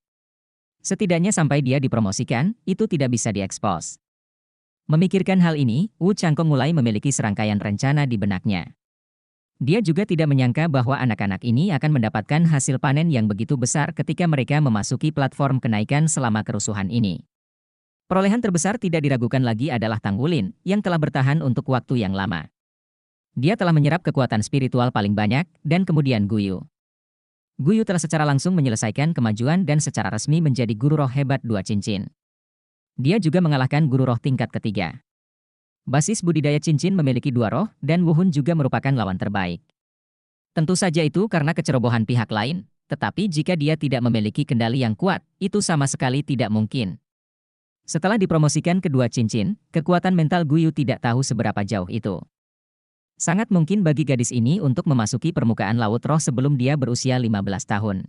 Setidaknya sampai dia dipromosikan, itu tidak bisa diekspos. Memikirkan hal ini, Wu Changkong mulai memiliki serangkaian rencana di benaknya. Dia juga tidak menyangka bahwa anak-anak ini akan mendapatkan hasil panen yang begitu besar ketika mereka memasuki platform kenaikan selama kerusuhan ini. Perolehan terbesar tidak diragukan lagi adalah Tang Wulin, yang telah bertahan untuk waktu yang lama. Dia telah menyerap kekuatan spiritual paling banyak, dan kemudian Guyu. Guyu telah secara langsung menyelesaikan kemajuan dan secara resmi menjadi guru roh hebat 2 cincin. Dia juga mengalahkan guru roh tingkat ketiga. Basis budidaya cincin memiliki 2 roh, dan Wu Hun juga merupakan lawan terbaik. Tentu saja itu karena kecerobohan pihak lain, tetapi jika dia tidak memiliki kendali yang kuat, itu sama sekali tidak mungkin. Setelah dipromosikan kedua cincin, kekuatan mental Guyu tidak tahu seberapa jauh itu. Sangat mungkin bagi gadis ini untuk memasuki permukaan laut roh sebelum dia berusia 15 tahun.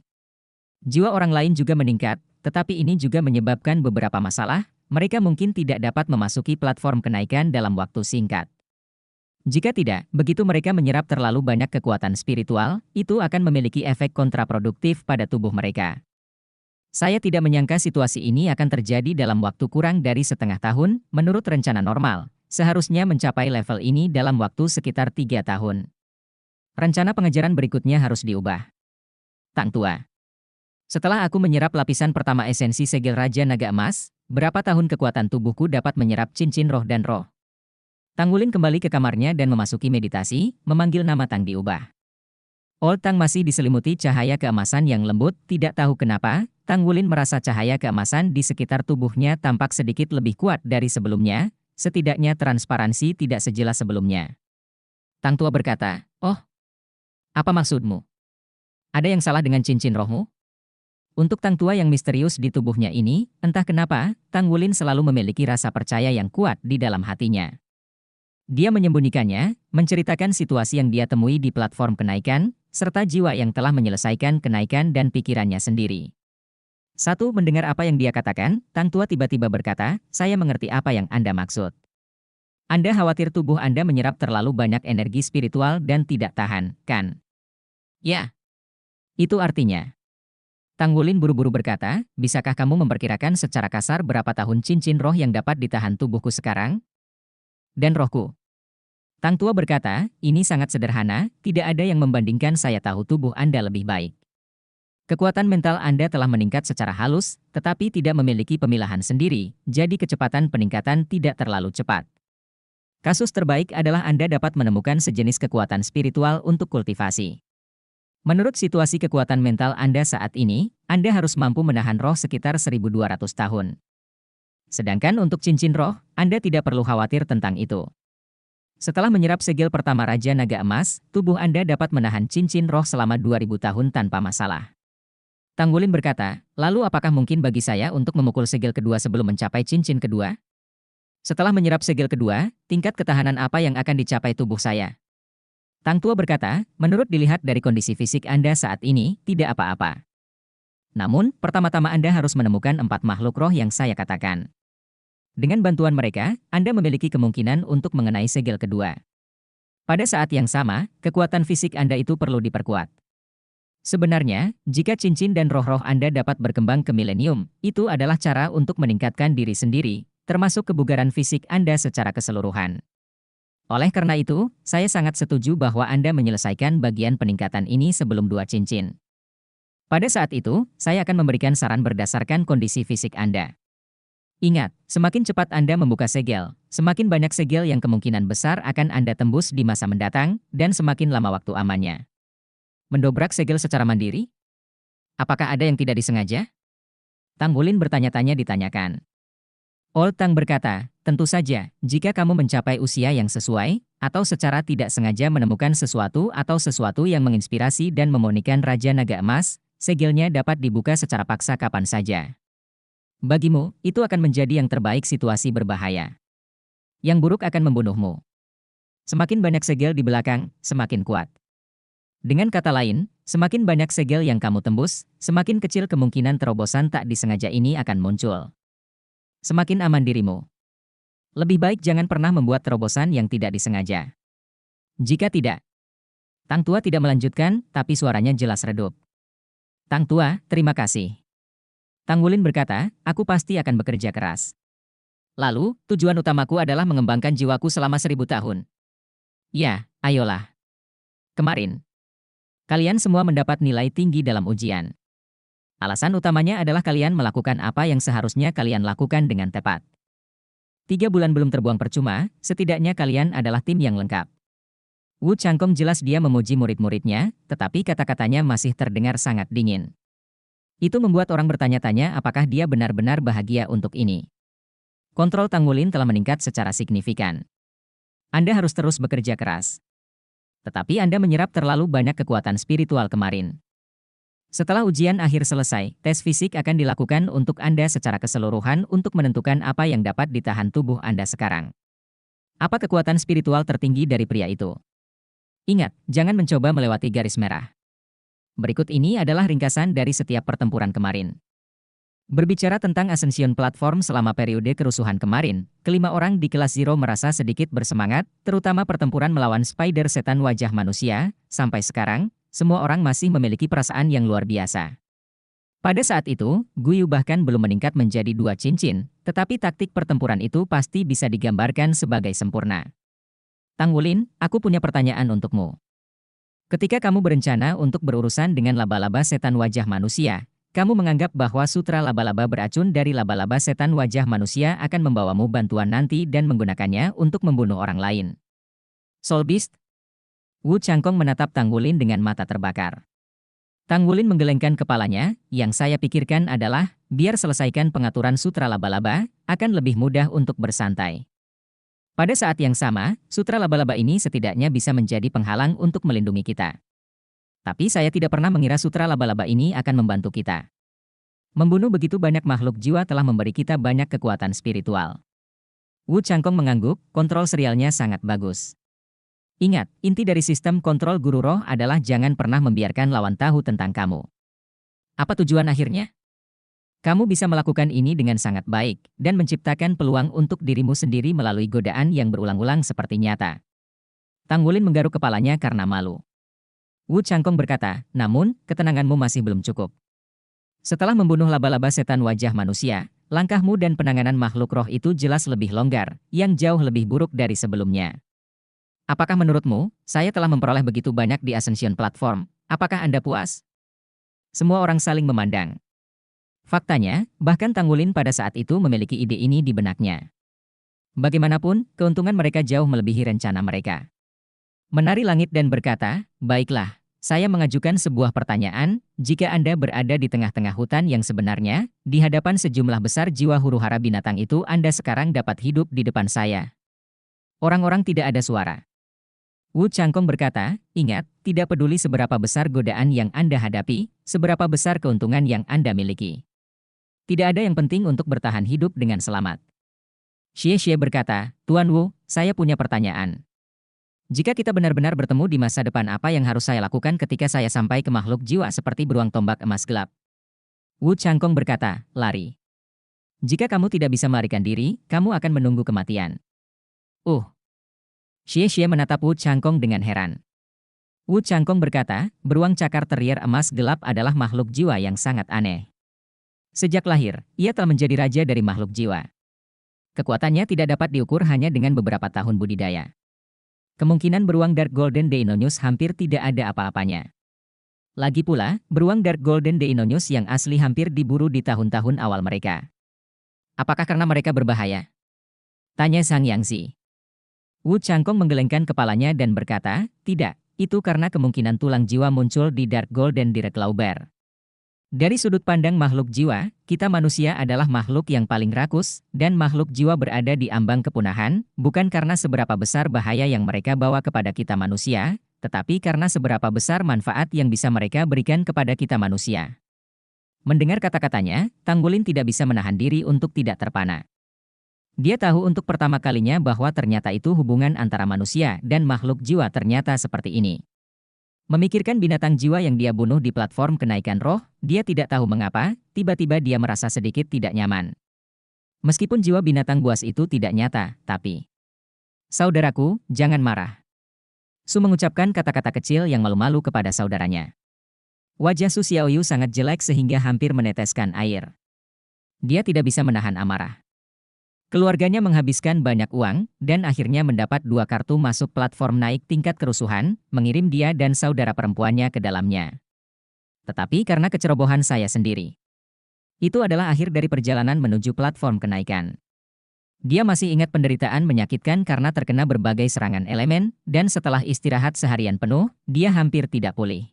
Jiwa orang lain juga meningkat, tetapi ini juga menyebabkan beberapa masalah. Mereka mungkin tidak dapat memasuki platform kenaikan dalam waktu singkat. Jika tidak, begitu mereka menyerap terlalu banyak kekuatan spiritual, itu akan memiliki efek kontraproduktif pada tubuh mereka. Saya tidak menyangka situasi ini akan terjadi dalam waktu kurang dari setengah tahun, menurut rencana normal. Seharusnya mencapai level ini dalam waktu sekitar 3 tahun. Rencana pengejaran berikutnya harus diubah. Tang Tua. Setelah aku menyerap lapisan pertama esensi segel Raja Naga Emas, berapa tahun kekuatan tubuhku dapat menyerap cincin roh dan roh. Tanggulin kembali ke kamarnya dan memasuki meditasi, memanggil nama Tang diubah. Old Tang masih diselimuti cahaya keemasan yang lembut, tidak tahu kenapa, Tanggulin merasa cahaya keemasan di sekitar tubuhnya tampak sedikit lebih kuat dari sebelumnya, setidaknya transparansi tidak sejelas sebelumnya. Tang Tua berkata, "Oh, apa maksudmu? Ada yang salah dengan cincin rohmu?" Untuk Tang Tua yang misterius di tubuhnya ini, entah kenapa, Tang Wulin selalu memiliki rasa percaya yang kuat di dalam hatinya. Dia menyembunyikannya, menceritakan situasi yang dia temui di platform kenaikan, serta jiwa yang telah menyelesaikan kenaikan dan pikirannya sendiri. Satu mendengar apa yang dia katakan, Tang Tua tiba-tiba berkata, "Saya mengerti apa yang Anda maksud. Anda khawatir tubuh Anda menyerap terlalu banyak energi spiritual dan tidak tahan, kan?" "Ya, itu artinya." Tang Wulin buru-buru berkata, "Bisakah kamu memperkirakan secara kasar berapa tahun cincin roh yang dapat ditahan tubuhku sekarang? Dan rohku?" Tang Tua berkata, "Ini sangat sederhana, tidak ada yang membandingkan saya tahu tubuh Anda lebih baik. Kekuatan mental Anda telah meningkat secara halus, tetapi tidak memiliki pemilahan sendiri, jadi kecepatan peningkatan tidak terlalu cepat. Kasus terbaik adalah Anda dapat menemukan sejenis kekuatan spiritual untuk kultivasi. Menurut situasi kekuatan mental Anda saat ini, Anda harus mampu menahan roh sekitar 1200 tahun. Sedangkan untuk cincin roh, Anda tidak perlu khawatir tentang itu. Setelah menyerap segel pertama Raja Naga Emas, tubuh Anda dapat menahan cincin roh selama 2000 tahun tanpa masalah." Tang Wulin berkata, "Lalu apakah mungkin bagi saya untuk memukul segel kedua sebelum mencapai cincin kedua? Setelah menyerap segel kedua, tingkat ketahanan apa yang akan dicapai tubuh saya?" Tang Tua berkata, "Menurut dilihat dari kondisi fisik Anda saat ini, tidak apa-apa. Namun, pertama-tama Anda harus menemukan 4 makhluk roh yang saya katakan. Dengan bantuan mereka, Anda memiliki kemungkinan untuk mengenai segel kedua. Pada saat yang sama, kekuatan fisik Anda itu perlu diperkuat. Sebenarnya, jika cincin dan roh-roh Anda dapat berkembang ke milenium, itu adalah cara untuk meningkatkan diri sendiri, termasuk kebugaran fisik Anda secara keseluruhan. Oleh karena itu, saya sangat setuju bahwa Anda menyelesaikan bagian peningkatan ini sebelum 2 cincin. Pada saat itu, saya akan memberikan saran berdasarkan kondisi fisik Anda. Ingat, semakin cepat Anda membuka segel, semakin banyak segel yang kemungkinan besar akan Anda tembus di masa mendatang, dan semakin lama waktu amannya. Mendobrak segel secara mandiri? Apakah ada yang tidak disengaja? Tang Wulin bertanya-tanya ditanyakan. Old Tang berkata, "Tentu saja, jika kamu mencapai usia yang sesuai, atau secara tidak sengaja menemukan sesuatu atau sesuatu yang menginspirasi dan memonikan Raja Naga Emas, segelnya dapat dibuka secara paksa kapan saja. Bagimu, itu akan menjadi yang terbaik situasi berbahaya. Yang buruk akan membunuhmu. Semakin banyak segel di belakang, semakin kuat. Dengan kata lain, semakin banyak segel yang kamu tembus, semakin kecil kemungkinan terobosan tak disengaja ini akan muncul. Semakin aman dirimu. Lebih baik jangan pernah membuat terobosan yang tidak disengaja. Jika tidak." Tang Tua tidak melanjutkan, tapi suaranya jelas redup. "Tang Tua, terima kasih." Tang Wulin berkata, "Aku pasti akan bekerja keras. Lalu, tujuan utamaku adalah mengembangkan jiwaku selama 1000 tahun. Ya, ayolah. Kemarin, kalian semua mendapat nilai tinggi dalam ujian. Alasan utamanya adalah kalian melakukan apa yang seharusnya kalian lakukan dengan tepat. 3 bulan belum terbuang percuma, setidaknya kalian adalah tim yang lengkap." Wu Changkong jelas dia memuji murid-muridnya, tetapi kata-katanya masih terdengar sangat dingin. Itu membuat orang bertanya-tanya apakah dia benar-benar bahagia untuk ini. Kontrol Tang Wulin telah meningkat secara signifikan. Anda harus terus bekerja keras. Tetapi Anda menyerap terlalu banyak kekuatan spiritual kemarin. Setelah ujian akhir selesai, tes fisik akan dilakukan untuk Anda secara keseluruhan untuk menentukan apa yang dapat ditahan tubuh Anda sekarang. Apa kekuatan spiritual tertinggi dari pria itu? Ingat, jangan mencoba melewati garis merah. Berikut ini adalah ringkasan dari setiap pertempuran kemarin. Berbicara tentang Ascension Platform selama periode kerusuhan kemarin, kelima orang di kelas Zero merasa sedikit bersemangat, terutama pertempuran melawan Spider Setan Wajah Manusia. Sampai sekarang, semua orang masih memiliki perasaan yang luar biasa. Pada saat itu, Guyu bahkan belum meningkat menjadi 2 cincin, tetapi taktik pertempuran itu pasti bisa digambarkan sebagai sempurna. "Tang Wulin, aku punya pertanyaan untukmu. Ketika kamu berencana untuk berurusan dengan laba-laba setan wajah manusia, Kamu menganggap bahwa sutra laba-laba beracun dari laba-laba setan wajah manusia akan membawamu bantuan nanti dan menggunakannya untuk membunuh orang lain. Soul Beast? Wu Changkong menatap Tang Wulin dengan mata terbakar. Tang Wulin menggelengkan kepalanya, yang saya pikirkan adalah, biar selesaikan pengaturan sutra laba-laba, akan lebih mudah untuk bersantai. Pada saat yang sama, sutra laba-laba ini setidaknya bisa menjadi penghalang untuk melindungi kita. Tapi saya tidak pernah mengira sutra laba-laba ini akan membantu kita. Membunuh begitu banyak makhluk jiwa telah memberi kita banyak kekuatan spiritual. Wu Changkong mengangguk, kontrol serialnya sangat bagus. Ingat, inti dari sistem kontrol guru roh adalah jangan pernah membiarkan lawan tahu tentang kamu. Apa tujuan akhirnya? Kamu bisa melakukan ini dengan sangat baik, dan menciptakan peluang untuk dirimu sendiri melalui godaan yang berulang-ulang seperti nyata. Tang Wulin menggaruk kepalanya karena malu. Wu Changkong berkata, namun, ketenanganmu masih belum cukup. Setelah membunuh laba-laba setan wajah manusia, langkahmu dan penanganan makhluk roh itu jelas lebih longgar, yang jauh lebih buruk dari sebelumnya. Apakah menurutmu, saya telah memperoleh begitu banyak di Ascension Platform? Apakah Anda puas? Semua orang saling memandang. Faktanya, bahkan Tang Wulin pada saat itu memiliki ide ini di benaknya. Bagaimanapun, keuntungan mereka jauh melebihi rencana mereka. Menari langit dan berkata, baiklah, saya mengajukan sebuah pertanyaan, jika Anda berada di tengah-tengah hutan yang sebenarnya, di hadapan sejumlah besar jiwa huru-hara binatang itu Anda sekarang dapat hidup di depan saya. Orang-orang tidak ada suara. Wu Changkong berkata, ingat, tidak peduli seberapa besar godaan yang Anda hadapi, seberapa besar keuntungan yang Anda miliki. Tidak ada yang penting untuk bertahan hidup dengan selamat. Xie berkata, Tuan Wu, saya punya pertanyaan. Jika kita benar-benar bertemu di masa depan, apa yang harus saya lakukan ketika saya sampai ke makhluk jiwa seperti beruang tombak emas gelap? Wu Changkong berkata, lari. Jika kamu tidak bisa melarikan diri, kamu akan menunggu kematian. Xie menatap Wu Changkong dengan heran. Wu Changkong berkata, beruang cakar terier emas gelap adalah makhluk jiwa yang sangat aneh. Sejak lahir, ia telah menjadi raja dari makhluk jiwa. Kekuatannya tidak dapat diukur hanya dengan beberapa tahun budidaya. Kemungkinan beruang Dark Golden Deinonychus hampir tidak ada apa-apanya. Lagi pula, beruang Dark Golden Deinonychus yang asli hampir diburu di tahun-tahun awal mereka. Apakah karena mereka berbahaya? Tanya Sang Yangzi. Wu Changkong menggelengkan kepalanya dan berkata, tidak, itu karena kemungkinan tulang jiwa muncul di Dark Golden Direct Lauber. Dari sudut pandang makhluk jiwa, kita manusia adalah makhluk yang paling rakus, dan makhluk jiwa berada di ambang kepunahan, bukan karena seberapa besar bahaya yang mereka bawa kepada kita manusia, tetapi karena seberapa besar manfaat yang bisa mereka berikan kepada kita manusia. Mendengar kata-katanya, Tang Wulin tidak bisa menahan diri untuk tidak terpana. Dia tahu untuk pertama kalinya bahwa ternyata itu hubungan antara manusia dan makhluk jiwa ternyata seperti ini. Memikirkan binatang jiwa yang dia bunuh di platform kenaikan roh, dia tidak tahu mengapa, tiba-tiba dia merasa sedikit tidak nyaman. Meskipun jiwa binatang buas itu tidak nyata, tapi... Saudaraku, jangan marah. Su mengucapkan kata-kata kecil yang malu-malu kepada saudaranya. Wajah Su Xiaoyu sangat jelek sehingga hampir meneteskan air. Dia tidak bisa menahan amarah. Keluarganya menghabiskan banyak uang, dan akhirnya mendapat 2 kartu masuk platform naik tingkat kerusuhan, mengirim dia dan saudara perempuannya ke dalamnya. Tetapi karena kecerobohan saya sendiri. Itu adalah akhir dari perjalanan menuju platform kenaikan. Dia masih ingat penderitaan menyakitkan karena terkena berbagai serangan elemen, dan setelah istirahat seharian penuh, dia hampir tidak pulih.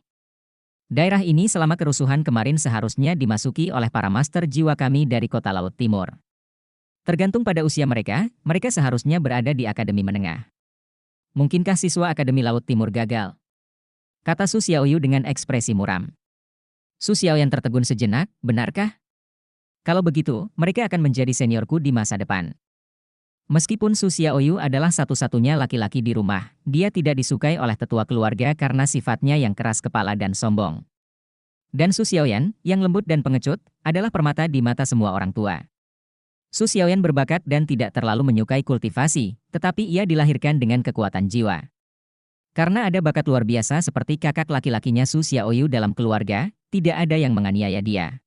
Daerah ini selama kerusuhan kemarin seharusnya dimasuki oleh para master jiwa kami dari kota Laut Timur. Tergantung pada usia mereka, mereka seharusnya berada di akademi menengah. Mungkinkah siswa Akademi Laut Timur gagal? Kata Su Xiaoyu dengan ekspresi muram. Su Xiaoyan tertegun sejenak, benarkah? Kalau begitu, mereka akan menjadi seniorku di masa depan. Meskipun Su Xiaoyu adalah satu-satunya laki-laki di rumah, dia tidak disukai oleh tetua keluarga karena sifatnya yang keras kepala dan sombong. Dan Su Xiaoyan, yang lembut dan pengecut, adalah permata di mata semua orang tua. Su Xiaoyan berbakat dan tidak terlalu menyukai kultivasi, tetapi ia dilahirkan dengan kekuatan jiwa. Karena ada bakat luar biasa seperti kakak laki-lakinya Su Xiaoyu dalam keluarga, tidak ada yang menganiaya dia.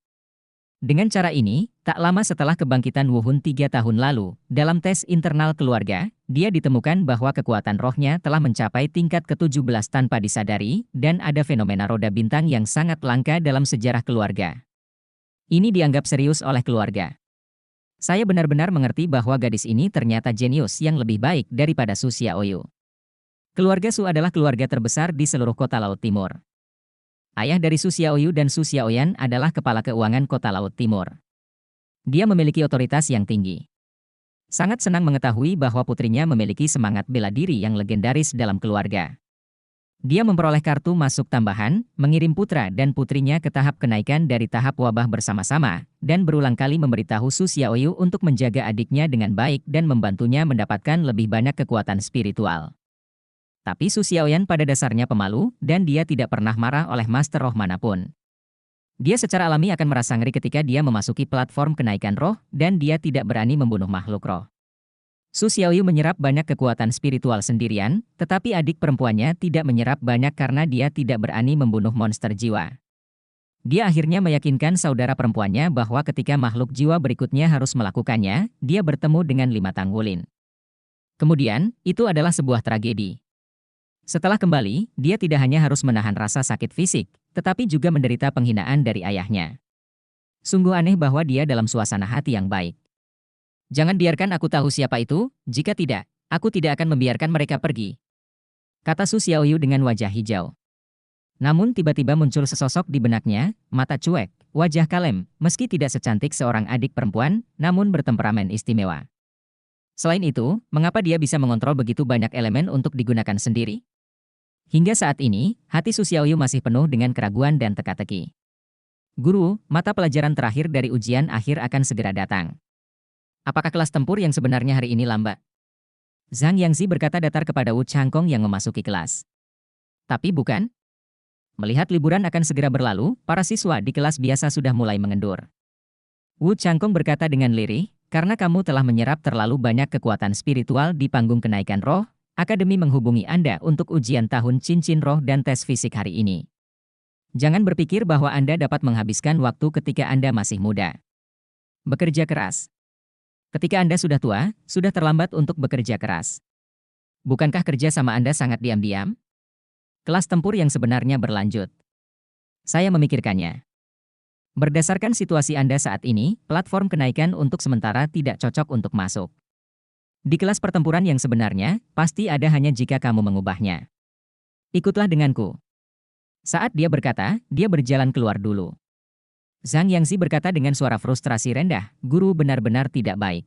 Dengan cara ini, tak lama setelah kebangkitan Wuhun 3 tahun lalu, dalam tes internal keluarga, dia ditemukan bahwa kekuatan rohnya telah mencapai tingkat ke-17 tanpa disadari, dan ada fenomena roda bintang yang sangat langka dalam sejarah keluarga. Ini dianggap serius oleh keluarga. Saya benar-benar mengerti bahwa gadis ini ternyata jenius yang lebih baik daripada Su Xiaoyu. Keluarga Su adalah keluarga terbesar di seluruh kota Laut Timur. Ayah dari Su Xiaoyu dan Su Xiaoyan adalah kepala keuangan kota Laut Timur. Dia memiliki otoritas yang tinggi. Sangat senang mengetahui bahwa putrinya memiliki semangat bela diri yang legendaris dalam keluarga. Dia memperoleh kartu masuk tambahan, mengirim putra dan putrinya ke tahap kenaikan dari tahap wabah bersama-sama, dan berulang kali memberitahu Su Xiaoyu untuk menjaga adiknya dengan baik dan membantunya mendapatkan lebih banyak kekuatan spiritual. Tapi Su Xiaoyan pada dasarnya pemalu, dan dia tidak pernah marah oleh master roh manapun. Dia secara alami akan merasa ngeri ketika dia memasuki platform kenaikan roh, dan dia tidak berani membunuh makhluk roh. Su Xiaoyu menyerap banyak kekuatan spiritual sendirian, tetapi adik perempuannya tidak menyerap banyak karena dia tidak berani membunuh monster jiwa. Dia akhirnya meyakinkan saudara perempuannya bahwa ketika makhluk jiwa berikutnya harus melakukannya, dia bertemu dengan 5 Tanggulin. Kemudian, itu adalah sebuah tragedi. Setelah kembali, dia tidak hanya harus menahan rasa sakit fisik, tetapi juga menderita penghinaan dari ayahnya. Sungguh aneh bahwa dia dalam suasana hati yang baik. Jangan biarkan aku tahu siapa itu, jika tidak, aku tidak akan membiarkan mereka pergi. Kata Su Xiaoyu dengan wajah hijau. Namun tiba-tiba muncul sesosok di benaknya, mata cuek, wajah kalem, meski tidak secantik seorang adik perempuan, namun bertemperamen istimewa. Selain itu, mengapa dia bisa mengontrol begitu banyak elemen untuk digunakan sendiri? Hingga saat ini, hati Su Xiaoyu masih penuh dengan keraguan dan teka-teki. Guru, mata pelajaran terakhir dari ujian akhir akan segera datang. Apakah kelas tempur yang sebenarnya hari ini lambat? Zhang Yangzi berkata datar kepada Wu Changkong yang memasuki kelas. Tapi bukan. Melihat liburan akan segera berlalu, para siswa di kelas biasa sudah mulai mengendur. Wu Changkong berkata dengan lirih, karena kamu telah menyerap terlalu banyak kekuatan spiritual di panggung kenaikan roh, Akademi menghubungi Anda untuk ujian tahun cincin roh dan tes fisik hari ini. Jangan berpikir bahwa Anda dapat menghabiskan waktu ketika Anda masih muda. Bekerja keras. Ketika Anda sudah tua, sudah terlambat untuk bekerja keras. Bukankah kerja sama Anda sangat diam-diam? Kelas tempur yang sebenarnya berlanjut. Saya memikirkannya. Berdasarkan situasi Anda saat ini, platform kenaikan untuk sementara tidak cocok untuk masuk. Di kelas pertempuran yang sebenarnya, pasti ada hanya jika kamu mengubahnya. Ikutlah denganku. Saat dia berkata, dia berjalan keluar dulu. Zhang Yangzi berkata dengan suara frustrasi rendah, guru benar-benar tidak baik.